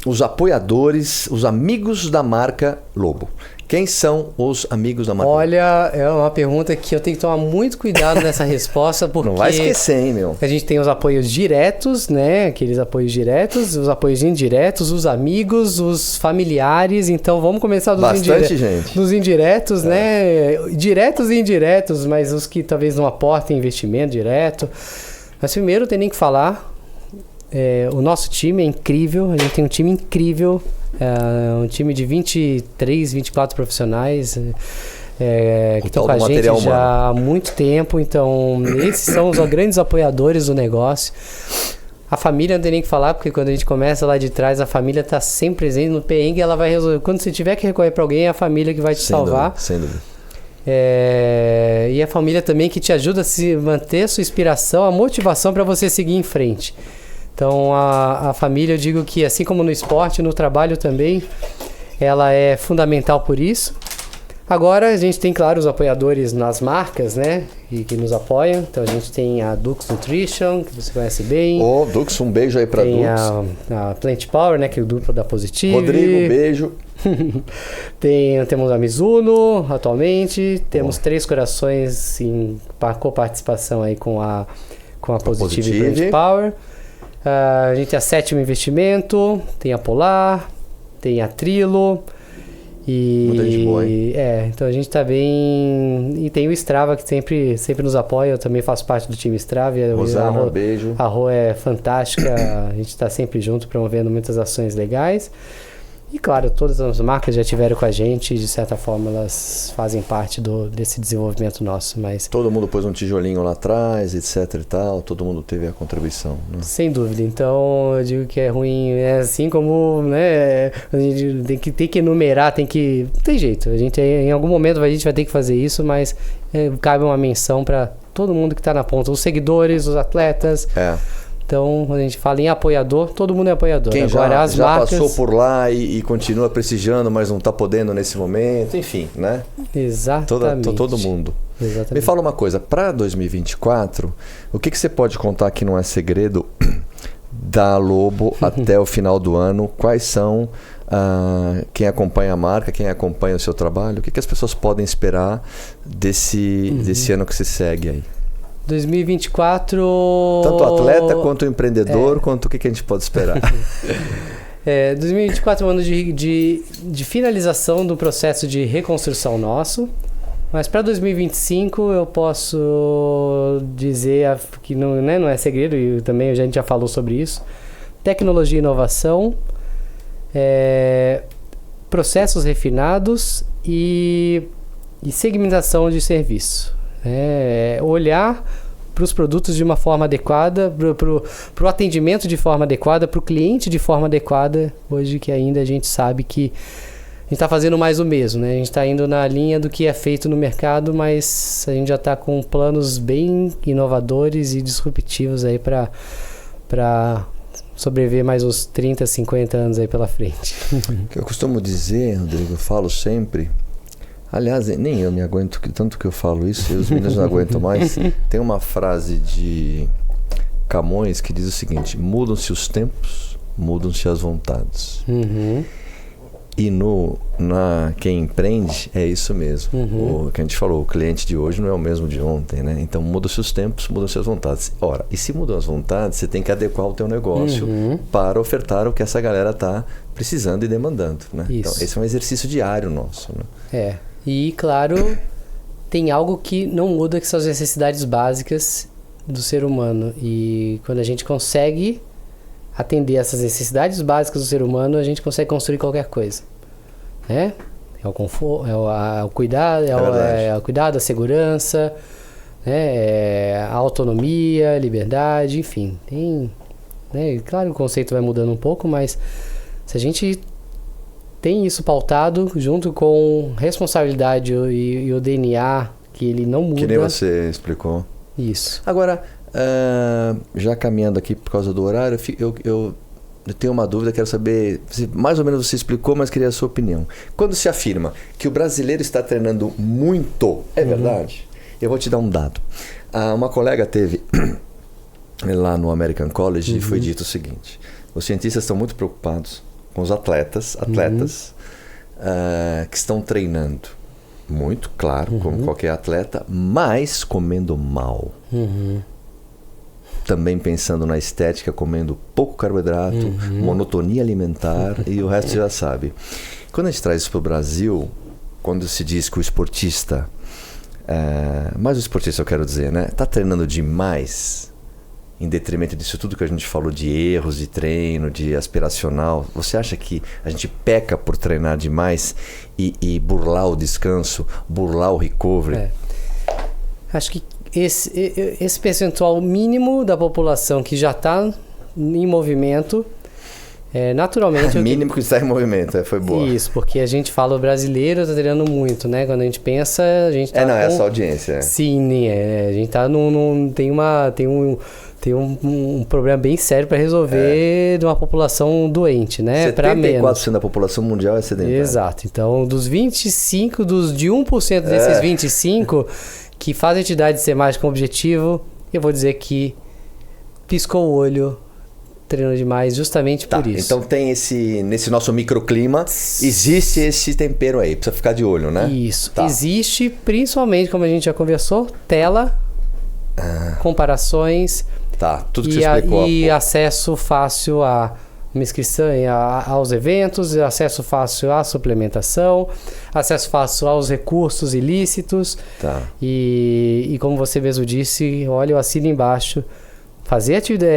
os apoiadores, os amigos da marca Lobo? Quem são os amigos da marca Lobo? Olha, é uma pergunta que eu tenho que tomar muito cuidado nessa resposta, porque... Não vai esquecer, hein, meu? A gente tem os apoios diretos, né? Aqueles apoios diretos, os apoios indiretos, os amigos, os familiares. Então, vamos começar dos gente. Dos indiretos, né? Diretos e indiretos, mas os que talvez não aportem investimento direto. Mas primeiro, tem nem que falar... o nosso time é incrível, a gente tem um time incrível, um time de 23, 24 profissionais que estão com a gente já há muito tempo. Então, esses são os grandes apoiadores do negócio. A família não tem nem que falar, porque quando a gente começa lá de trás, a família está sempre presente no perrengue, ela vai resolver. Quando você tiver que recorrer para alguém, é a família que vai te salvar. Sem dúvida. E a família também que te ajuda a se manter a sua inspiração, a motivação para você seguir em frente. Então, a família, eu digo que assim como no esporte, no trabalho também, ela é fundamental por isso. Agora, a gente tem, claro, os apoiadores nas marcas, né? E que nos apoiam. Então, a gente tem a Dux Nutrition, que você conhece bem. Dux, um beijo aí pra Dux. Tem a Plant Power, né? Que é o duplo da Positive. Rodrigo, beijo. Temos a Mizuno, atualmente. Temos 3 corações em coparticipação aí com a Positive e Plant Power. A gente tem a Sétimo Investimento, tem a Polar, tem a Trilo. Muita gente boa, hein? Então a gente tá bem. E tem o Strava que sempre nos apoia. Eu também faço parte do time Strava. Rosana, beijo. A Rô é fantástica. A gente tá sempre junto promovendo muitas ações legais. E claro, todas as marcas já tiveram com a gente, de certa forma elas fazem parte desse desenvolvimento nosso, mas... Todo mundo pôs um tijolinho lá atrás, etc e tal, todo mundo teve a contribuição, né? Sem dúvida, então eu digo que é ruim, assim como, né, a gente tem que enumerar, não tem jeito, a gente em algum momento a gente vai ter que fazer isso, mas cabe uma menção para todo mundo que está na ponta, os seguidores, os atletas... Então, quando a gente fala em apoiador, todo mundo é apoiador. Quem agora, já passou por lá e continua prestigiando, mas não está podendo nesse momento, enfim, né? Exatamente. Todo mundo. Exatamente. Me fala uma coisa, para 2024, o que você pode contar que não é segredo da Lobo até o final do ano? Quais são, quem acompanha a marca, quem acompanha o seu trabalho, o que as pessoas podem esperar desse ano que se segue aí? 2024... Tanto atleta quanto empreendedor, quanto o que a gente pode esperar? 2024 é um ano de finalização do processo de reconstrução nosso, mas para 2025 eu posso dizer que não é segredo, e também a gente já falou sobre isso, tecnologia e inovação, processos refinados e segmentação de serviço. Olhar para os produtos de uma forma adequada, para o atendimento de forma adequada, para o cliente de forma adequada, hoje que ainda a gente sabe que a gente está fazendo mais o mesmo, né? A gente está indo na linha do que é feito no mercado, mas a gente já está com planos bem inovadores e disruptivos aí para sobreviver mais uns 30, 50 anos aí pela frente. O que eu costumo dizer, Rodrigo, eu falo sempre... Aliás, nem eu me aguento, tanto que eu falo isso, e os meninos não aguentam mais. Tem uma frase de Camões que diz o seguinte: mudam-se os tempos, mudam-se as vontades. E quem empreende é isso mesmo. O que a gente falou, o cliente de hoje não é o mesmo de ontem, né? Então mudam-se os tempos, mudam-se as vontades. Ora, e se mudam as vontades, você tem que adequar o teu negócio para ofertar o que essa galera está precisando e demandando, né? Então esse é um exercício diário nosso, né? E, claro, tem algo que não muda, que são as necessidades básicas do ser humano. E quando a gente consegue atender essas necessidades básicas do ser humano, a gente consegue construir qualquer coisa. É o conforto, o cuidado, o cuidado, a segurança, a autonomia, a liberdade, enfim. Claro, o conceito vai mudando um pouco, mas se a gente... tem isso pautado junto com responsabilidade e o DNA, que ele não muda. Que nem você explicou. Isso. Agora, já caminhando aqui por causa do horário, eu tenho uma dúvida, quero saber, mais ou menos você explicou, mas queria a sua opinião. Quando se afirma que o brasileiro está treinando muito, é verdade? Eu vou te dar um dado. Uma colega teve lá no American College e foi dito o seguinte: os cientistas estão muito preocupados com os atletas que estão treinando muito, claro, como qualquer atleta, mas comendo mal. Também pensando na estética, comendo pouco carboidrato, monotonia alimentar e o resto já sabe. Quando a gente traz isso para o Brasil, quando se diz que o esportista, mas o esportista eu quero dizer, né, está treinando demais, em detrimento disso tudo que a gente falou de erros de treino, de aspiracional, você acha que a gente peca por treinar demais e burlar o descanso, burlar o recovery? Acho que esse percentual mínimo da população que já está em movimento, naturalmente... mínimo que está em movimento, foi boa. Isso, porque a gente fala o brasileiro está treinando muito, né? Quando a gente pensa, a gente está... é essa audiência. Sim, a gente está tem um problema bem sério para resolver de uma população doente, né? 74% da população mundial é sedentária. Exato. Então, de 1% desses 25 que fazem atividade ser mais com objetivo, eu vou dizer que piscou o olho, treinou demais justamente por isso. Então tem nesse nosso microclima, existe esse tempero aí, precisa ficar de olho, né? Isso. Existe, principalmente, como a gente já conversou, tela, comparações... tudo que você explicou. E acesso fácil a uma inscrição aos eventos, acesso fácil à suplementação, acesso fácil aos recursos ilícitos. E como você mesmo disse, olha, eu assino embaixo, fazer atividade,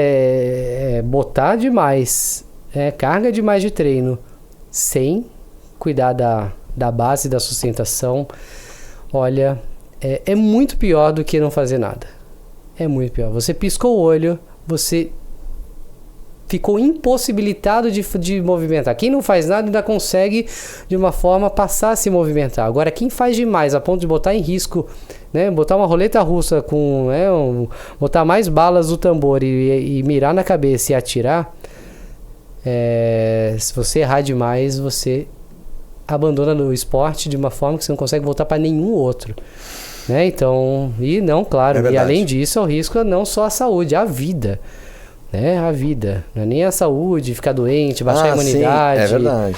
botar demais, carga demais de treino sem cuidar da base da sustentação, olha, é muito pior do que não fazer nada. É muito pior. Você piscou o olho, você ficou impossibilitado de movimentar. Quem não faz nada ainda consegue, de uma forma, passar a se movimentar. Agora, quem faz demais a ponto de botar em risco, né, botar uma roleta russa com, né, botar mais balas no tambor e mirar na cabeça e atirar, se você errar demais, você abandona o esporte de uma forma que você não consegue voltar para nenhum outro. Né? Então, e não, claro, e além disso, o risco é não só a saúde, a vida. Né? A vida, não é nem a saúde, ficar doente, baixar a imunidade. Sim, é verdade.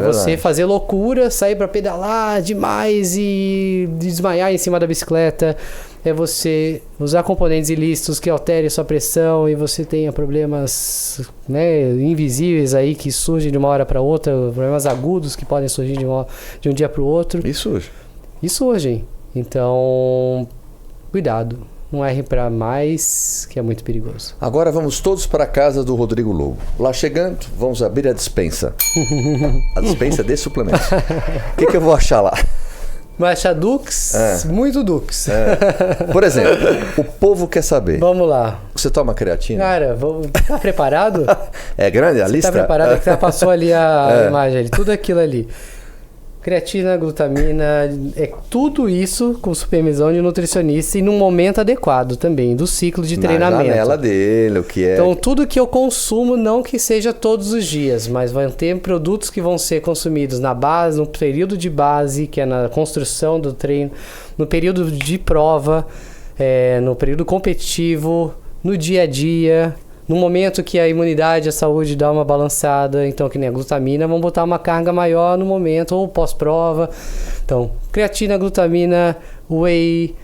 Você fazer loucura, sair para pedalar demais e desmaiar em cima da bicicleta. É você usar componentes ilícitos que alterem sua pressão e você tenha problemas, né, invisíveis aí que surgem de uma hora para outra, problemas agudos que podem surgir de um dia para o outro. E surgem. Então, cuidado. Não erre para mais, que é muito perigoso. Agora vamos todos para a casa do Rodrigo Lobo. Lá chegando, vamos abrir a despensa. A despensa de suplementos. O que eu vou achar lá? Vai achar Dux? Muito Dux. Por exemplo, o povo quer saber. Vamos lá. Você toma creatina? Cara, tá preparado? É grande a lista? Tá preparado? Que já passou ali a imagem ali. Tudo aquilo ali. Creatina, glutamina, tudo isso com supervisão de nutricionista e num momento adequado também do ciclo de treinamento. Na janela dele, o que é. Então, tudo que eu consumo, não que seja todos os dias, mas vão ter produtos que vão ser consumidos na base, no período de base, que é na construção do treino, no período de prova, no período competitivo, no dia a dia. No momento que a imunidade e a saúde dá uma balançada, então que nem a glutamina, vamos botar uma carga maior no momento, ou pós-prova. Então, creatina, glutamina, whey,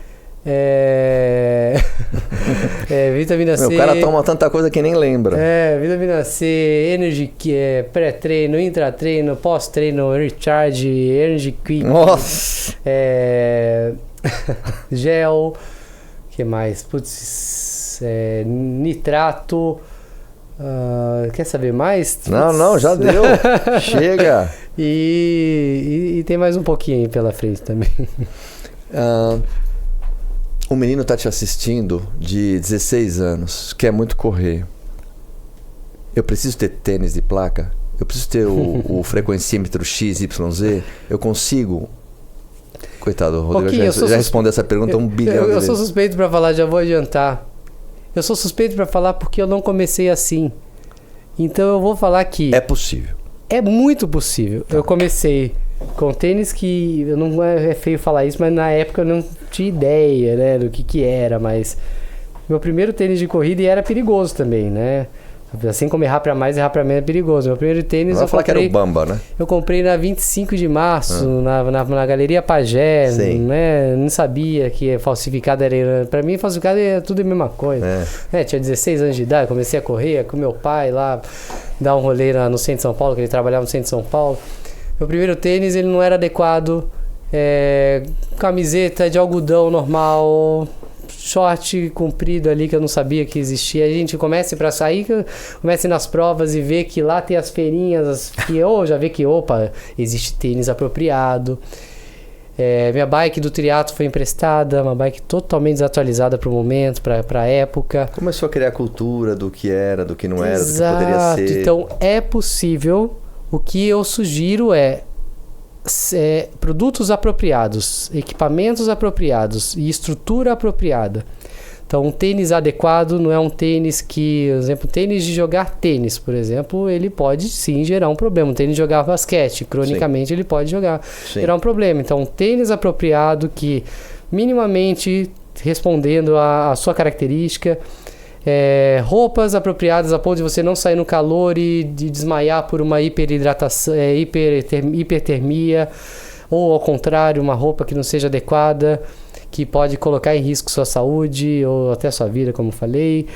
vitamina C. O cara toma tanta coisa que nem lembra. Vitamina C, energy, pré-treino, intratreino, pós-treino, recharge, energy quick. Nossa! Gel, que mais? Nitrato. Quer saber mais? Não, já deu. Chega. E tem mais um pouquinho aí pela frente também. Um menino tá te assistindo de 16 anos, quer muito correr. Eu preciso ter tênis de placa? Eu preciso ter o frequencímetro XYZ? Eu consigo? Coitado, Rodrigo, já respondeu essa pergunta 1 bilhão de vezes. Eu sou suspeito para falar, já vou adiantar. Eu sou suspeito para falar porque eu não comecei assim. Então eu vou falar que... É possível. É muito possível. Eu comecei com tênis que... Não é feio falar isso, mas na época eu não tinha ideia, né, do que era. Mas meu primeiro tênis de corrida era perigoso também, né? Assim como errar para mais, errar para menos é perigoso. Meu primeiro tênis eu comprei... que era o Bamba, né? Eu comprei na 25 de março, na Galeria Pagé, né? Não sabia que falsificado era... Para mim, falsificado é tudo a mesma coisa. Tinha 16 anos de idade, comecei a correr com meu pai lá, dar um rolê no centro de São Paulo, que ele trabalhava no centro de São Paulo. Meu primeiro tênis, ele não era adequado. Camiseta de algodão normal... short comprido ali que eu não sabia que existia. A gente comece para sair, comece nas provas e ver que lá tem as feirinhas, já vê que, existe tênis apropriado. Minha bike do triatlo foi emprestada, uma bike totalmente desatualizada para o momento, para a época. Começou a criar a cultura do que era, do que não era, Exato. Do que poderia ser. Então é possível. O que eu sugiro é produtos apropriados, equipamentos apropriados e estrutura apropriada. Então, um tênis adequado não é um tênis que, por exemplo, tênis de jogar tênis, por exemplo, ele pode sim gerar um problema. Um tênis de jogar basquete, cronicamente ele pode gerar um problema. Então, um tênis apropriado que minimamente respondendo à sua característica, roupas apropriadas a ponto de você não sair no calor e de desmaiar por uma hiperidratação, hipertermia, ou ao contrário, uma roupa que não seja adequada, que pode colocar em risco sua saúde ou até sua vida, como falei.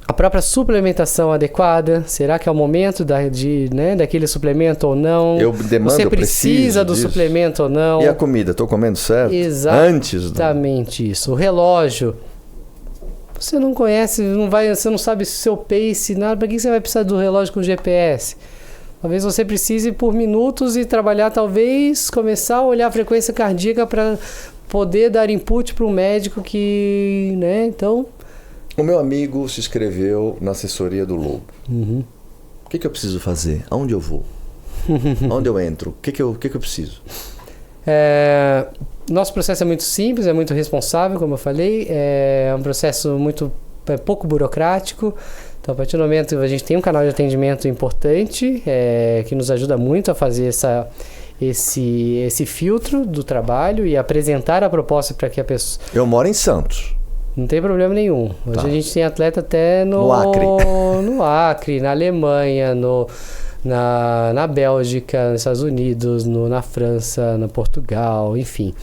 A própria suplementação adequada, será que é o momento daquele suplemento ou não? Você precisa do suplemento ou não? E a comida, estou comendo certo? Exatamente isso. O relógio, você não conhece, você não sabe o seu pace, nada. Para que você vai precisar do relógio com GPS? Talvez você precise por minutos e trabalhar, talvez começar a olhar a frequência cardíaca para poder dar input para um médico que, né, então... O meu amigo se inscreveu na assessoria do Lobo. Uhum. O que eu preciso fazer? Aonde eu vou? Aonde eu entro? O que eu preciso? Nosso processo é muito simples, é muito responsável, como eu falei. É um processo pouco burocrático. Então, a partir do momento a gente tem um canal de atendimento importante, que nos ajuda muito a fazer esse filtro do trabalho e apresentar a proposta para que a pessoa... Eu moro em Santos. Não tem problema nenhum. Hoje a gente tem atleta até no Acre. No Acre, na Alemanha, na Bélgica, nos Estados Unidos, na França, na Portugal, enfim.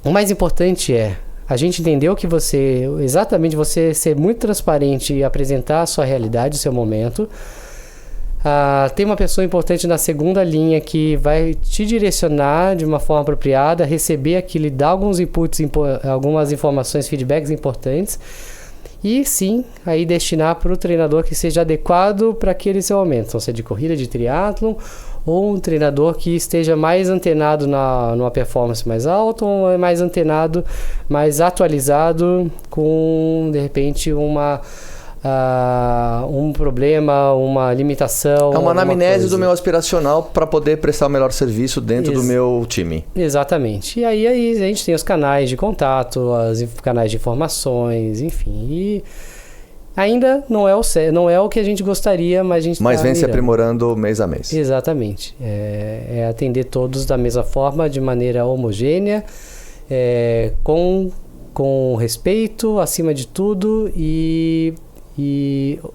O mais importante é a gente entendeu que você ser muito transparente e apresentar a sua realidade, o seu momento. Tem uma pessoa importante na segunda linha que vai te direcionar de uma forma apropriada, receber aquilo e dar alguns inputs, algumas informações, feedbacks importantes. E sim, aí destinar para o treinador que seja adequado para aquele seu momento. Então, seja de corrida, de triatlon, ou um treinador que esteja mais antenado numa performance mais alta, ou mais antenado, mais atualizado com, de repente, um problema, uma limitação. É uma anamnese do meu aspiracional para poder prestar o melhor serviço dentro do meu time. Exatamente. E aí a gente tem os canais de contato, os canais de informações, enfim. E ainda não é o que a gente gostaria, mas a gente Mas vem se aprimorando mês a mês. Exatamente. É atender todos da mesma forma, de maneira homogênea, com respeito, acima de tudo, e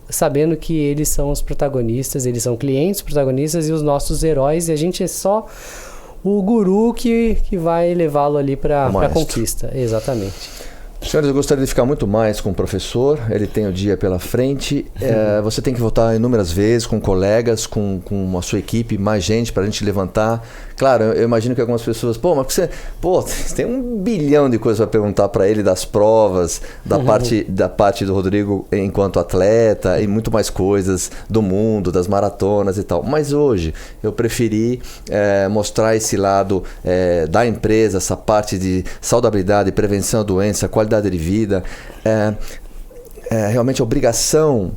sabendo que eles são os protagonistas, eles são clientes protagonistas e os nossos heróis, e a gente é só o guru que vai levá-lo ali para a conquista. Exatamente. Senhores, eu gostaria de ficar muito mais com o professor, ele tem o dia pela frente, você tem que voltar inúmeras vezes com colegas, com a sua equipe, mais gente para a gente levantar. Claro, eu imagino que algumas pessoas, mas você tem 1 bilhão de coisas para perguntar para ele das provas, da parte do Rodrigo enquanto atleta e muito mais coisas do mundo, das maratonas e tal. Mas hoje eu preferi mostrar esse lado da empresa, essa parte de saudabilidade, prevenção da doença, qualidade de vida. Realmente a obrigação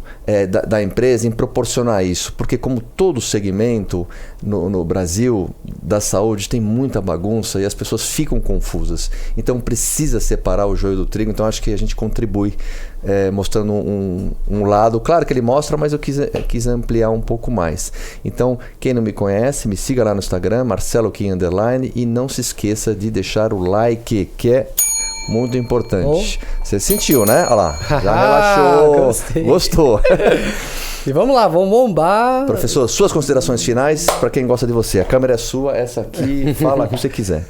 da empresa em proporcionar isso, porque como todo segmento no Brasil da saúde tem muita bagunça e as pessoas ficam confusas, então precisa separar o joio do trigo. Então acho que a gente contribui mostrando um lado, claro que ele mostra, mas eu quis ampliar um pouco mais. Então quem não me conhece, me siga lá no Instagram, Marcelo Kim _, e não se esqueça de deixar o like, que é muito importante. Você sentiu, né? Olha lá, já relaxou. Gostou. E vamos lá, vamos bombar. Professor, suas considerações finais para quem gosta de você. A câmera é sua, essa aqui, fala o que você quiser.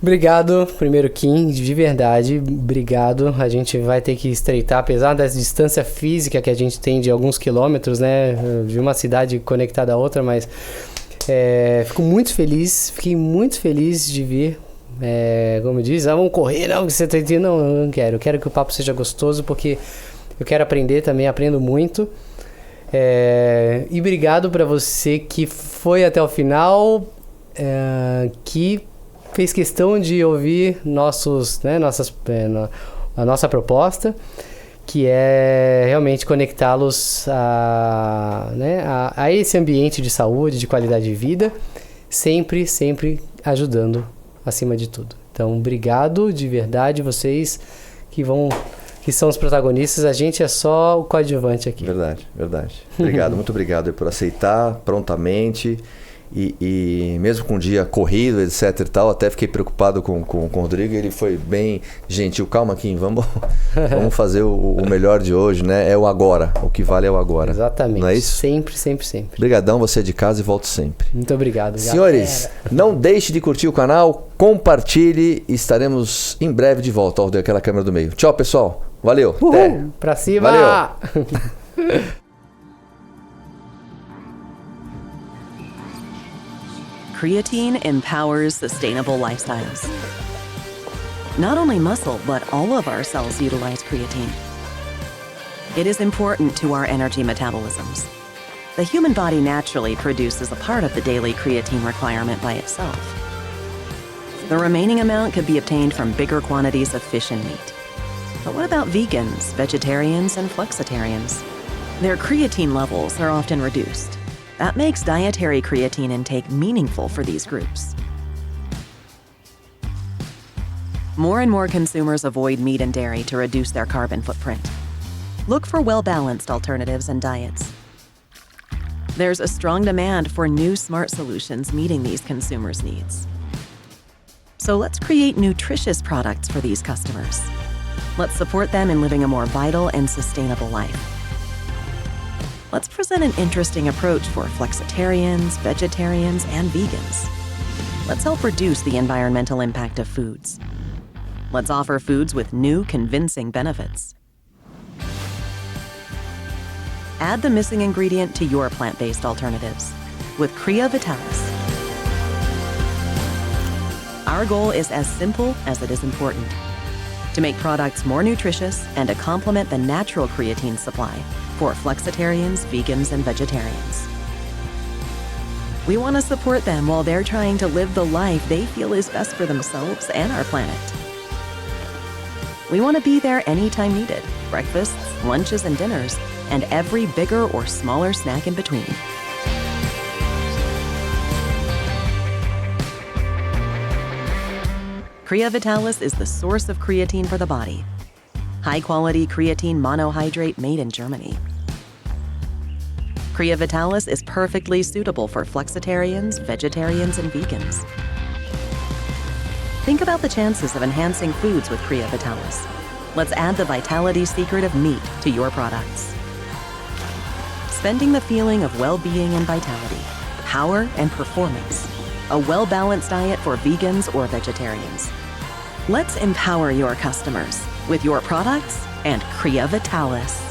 Obrigado, primeiro Kim, de verdade, obrigado. A gente vai ter que estreitar, apesar da distância física que a gente tem de alguns quilômetros, né? De uma cidade conectada a outra, mas fiquei muito feliz de vir. Como diz, vamos correr, não, que você tá dizendo, não, eu não quero. Eu quero que o papo seja gostoso, porque eu quero aprender também, aprendo muito. E obrigado para você que foi até o final, que fez questão de ouvir a nossa proposta, que é realmente conectá-los a esse ambiente de saúde, de qualidade de vida, sempre ajudando acima de tudo. Então, obrigado de verdade, vocês que são os protagonistas, a gente é só o coadjuvante aqui. Verdade. Obrigado, muito obrigado por aceitar prontamente e mesmo com um dia corrido, etc e tal, até fiquei preocupado com o Rodrigo, ele foi bem gentil. Calma, Kim, vamos fazer o melhor de hoje, né? É o agora, o que vale é o agora. Exatamente. Não é isso? Sempre. Obrigadão, você é de casa e volto sempre. Muito obrigado. Senhores, não deixe de curtir o canal, compartilhe e estaremos em breve de volta. Ó, deu aquela câmera do meio. Tchau, pessoal. Valeu. Até. Pra cima. Valeu. Creatine empowers sustainable lifestyles. Not only muscle, but all of our cells utilize creatine. It is important to our energy metabolisms. The human body naturally produces a part of the daily creatine requirement by itself. The remaining amount could be obtained from bigger quantities of fish and meat. But what about vegans, vegetarians, and flexitarians? Their creatine levels are often reduced. That makes dietary creatine intake meaningful for these groups. More and more consumers avoid meat and dairy to reduce their carbon footprint. Look for well-balanced alternatives and diets. There's a strong demand for new smart solutions meeting these consumers' needs. So let's create nutritious products for these customers. Let's support them in living a more vital and sustainable life. Let's present an interesting approach for flexitarians, vegetarians, and vegans. Let's help reduce the environmental impact of foods. Let's offer foods with new, convincing benefits. Add the missing ingredient to your plant-based alternatives with Crea Vitalis. Our goal is as simple as it is important: to make products more nutritious and to complement the natural creatine supply for flexitarians, vegans, and vegetarians. We want to support them while they're trying to live the life they feel is best for themselves and our planet. We want to be there anytime needed: breakfasts, lunches, and dinners, and every bigger or smaller snack in between. Crea Vitalis is the source of creatine for the body. High-quality creatine monohydrate made in Germany. Crea Vitalis is perfectly suitable for flexitarians, vegetarians, and vegans. Think about the chances of enhancing foods with Crea Vitalis. Let's add the vitality secret of meat to your products. Spending the feeling of well-being and vitality, power and performance. A well-balanced diet for vegans or vegetarians. Let's empower your customers with your products and Crea Vitalis.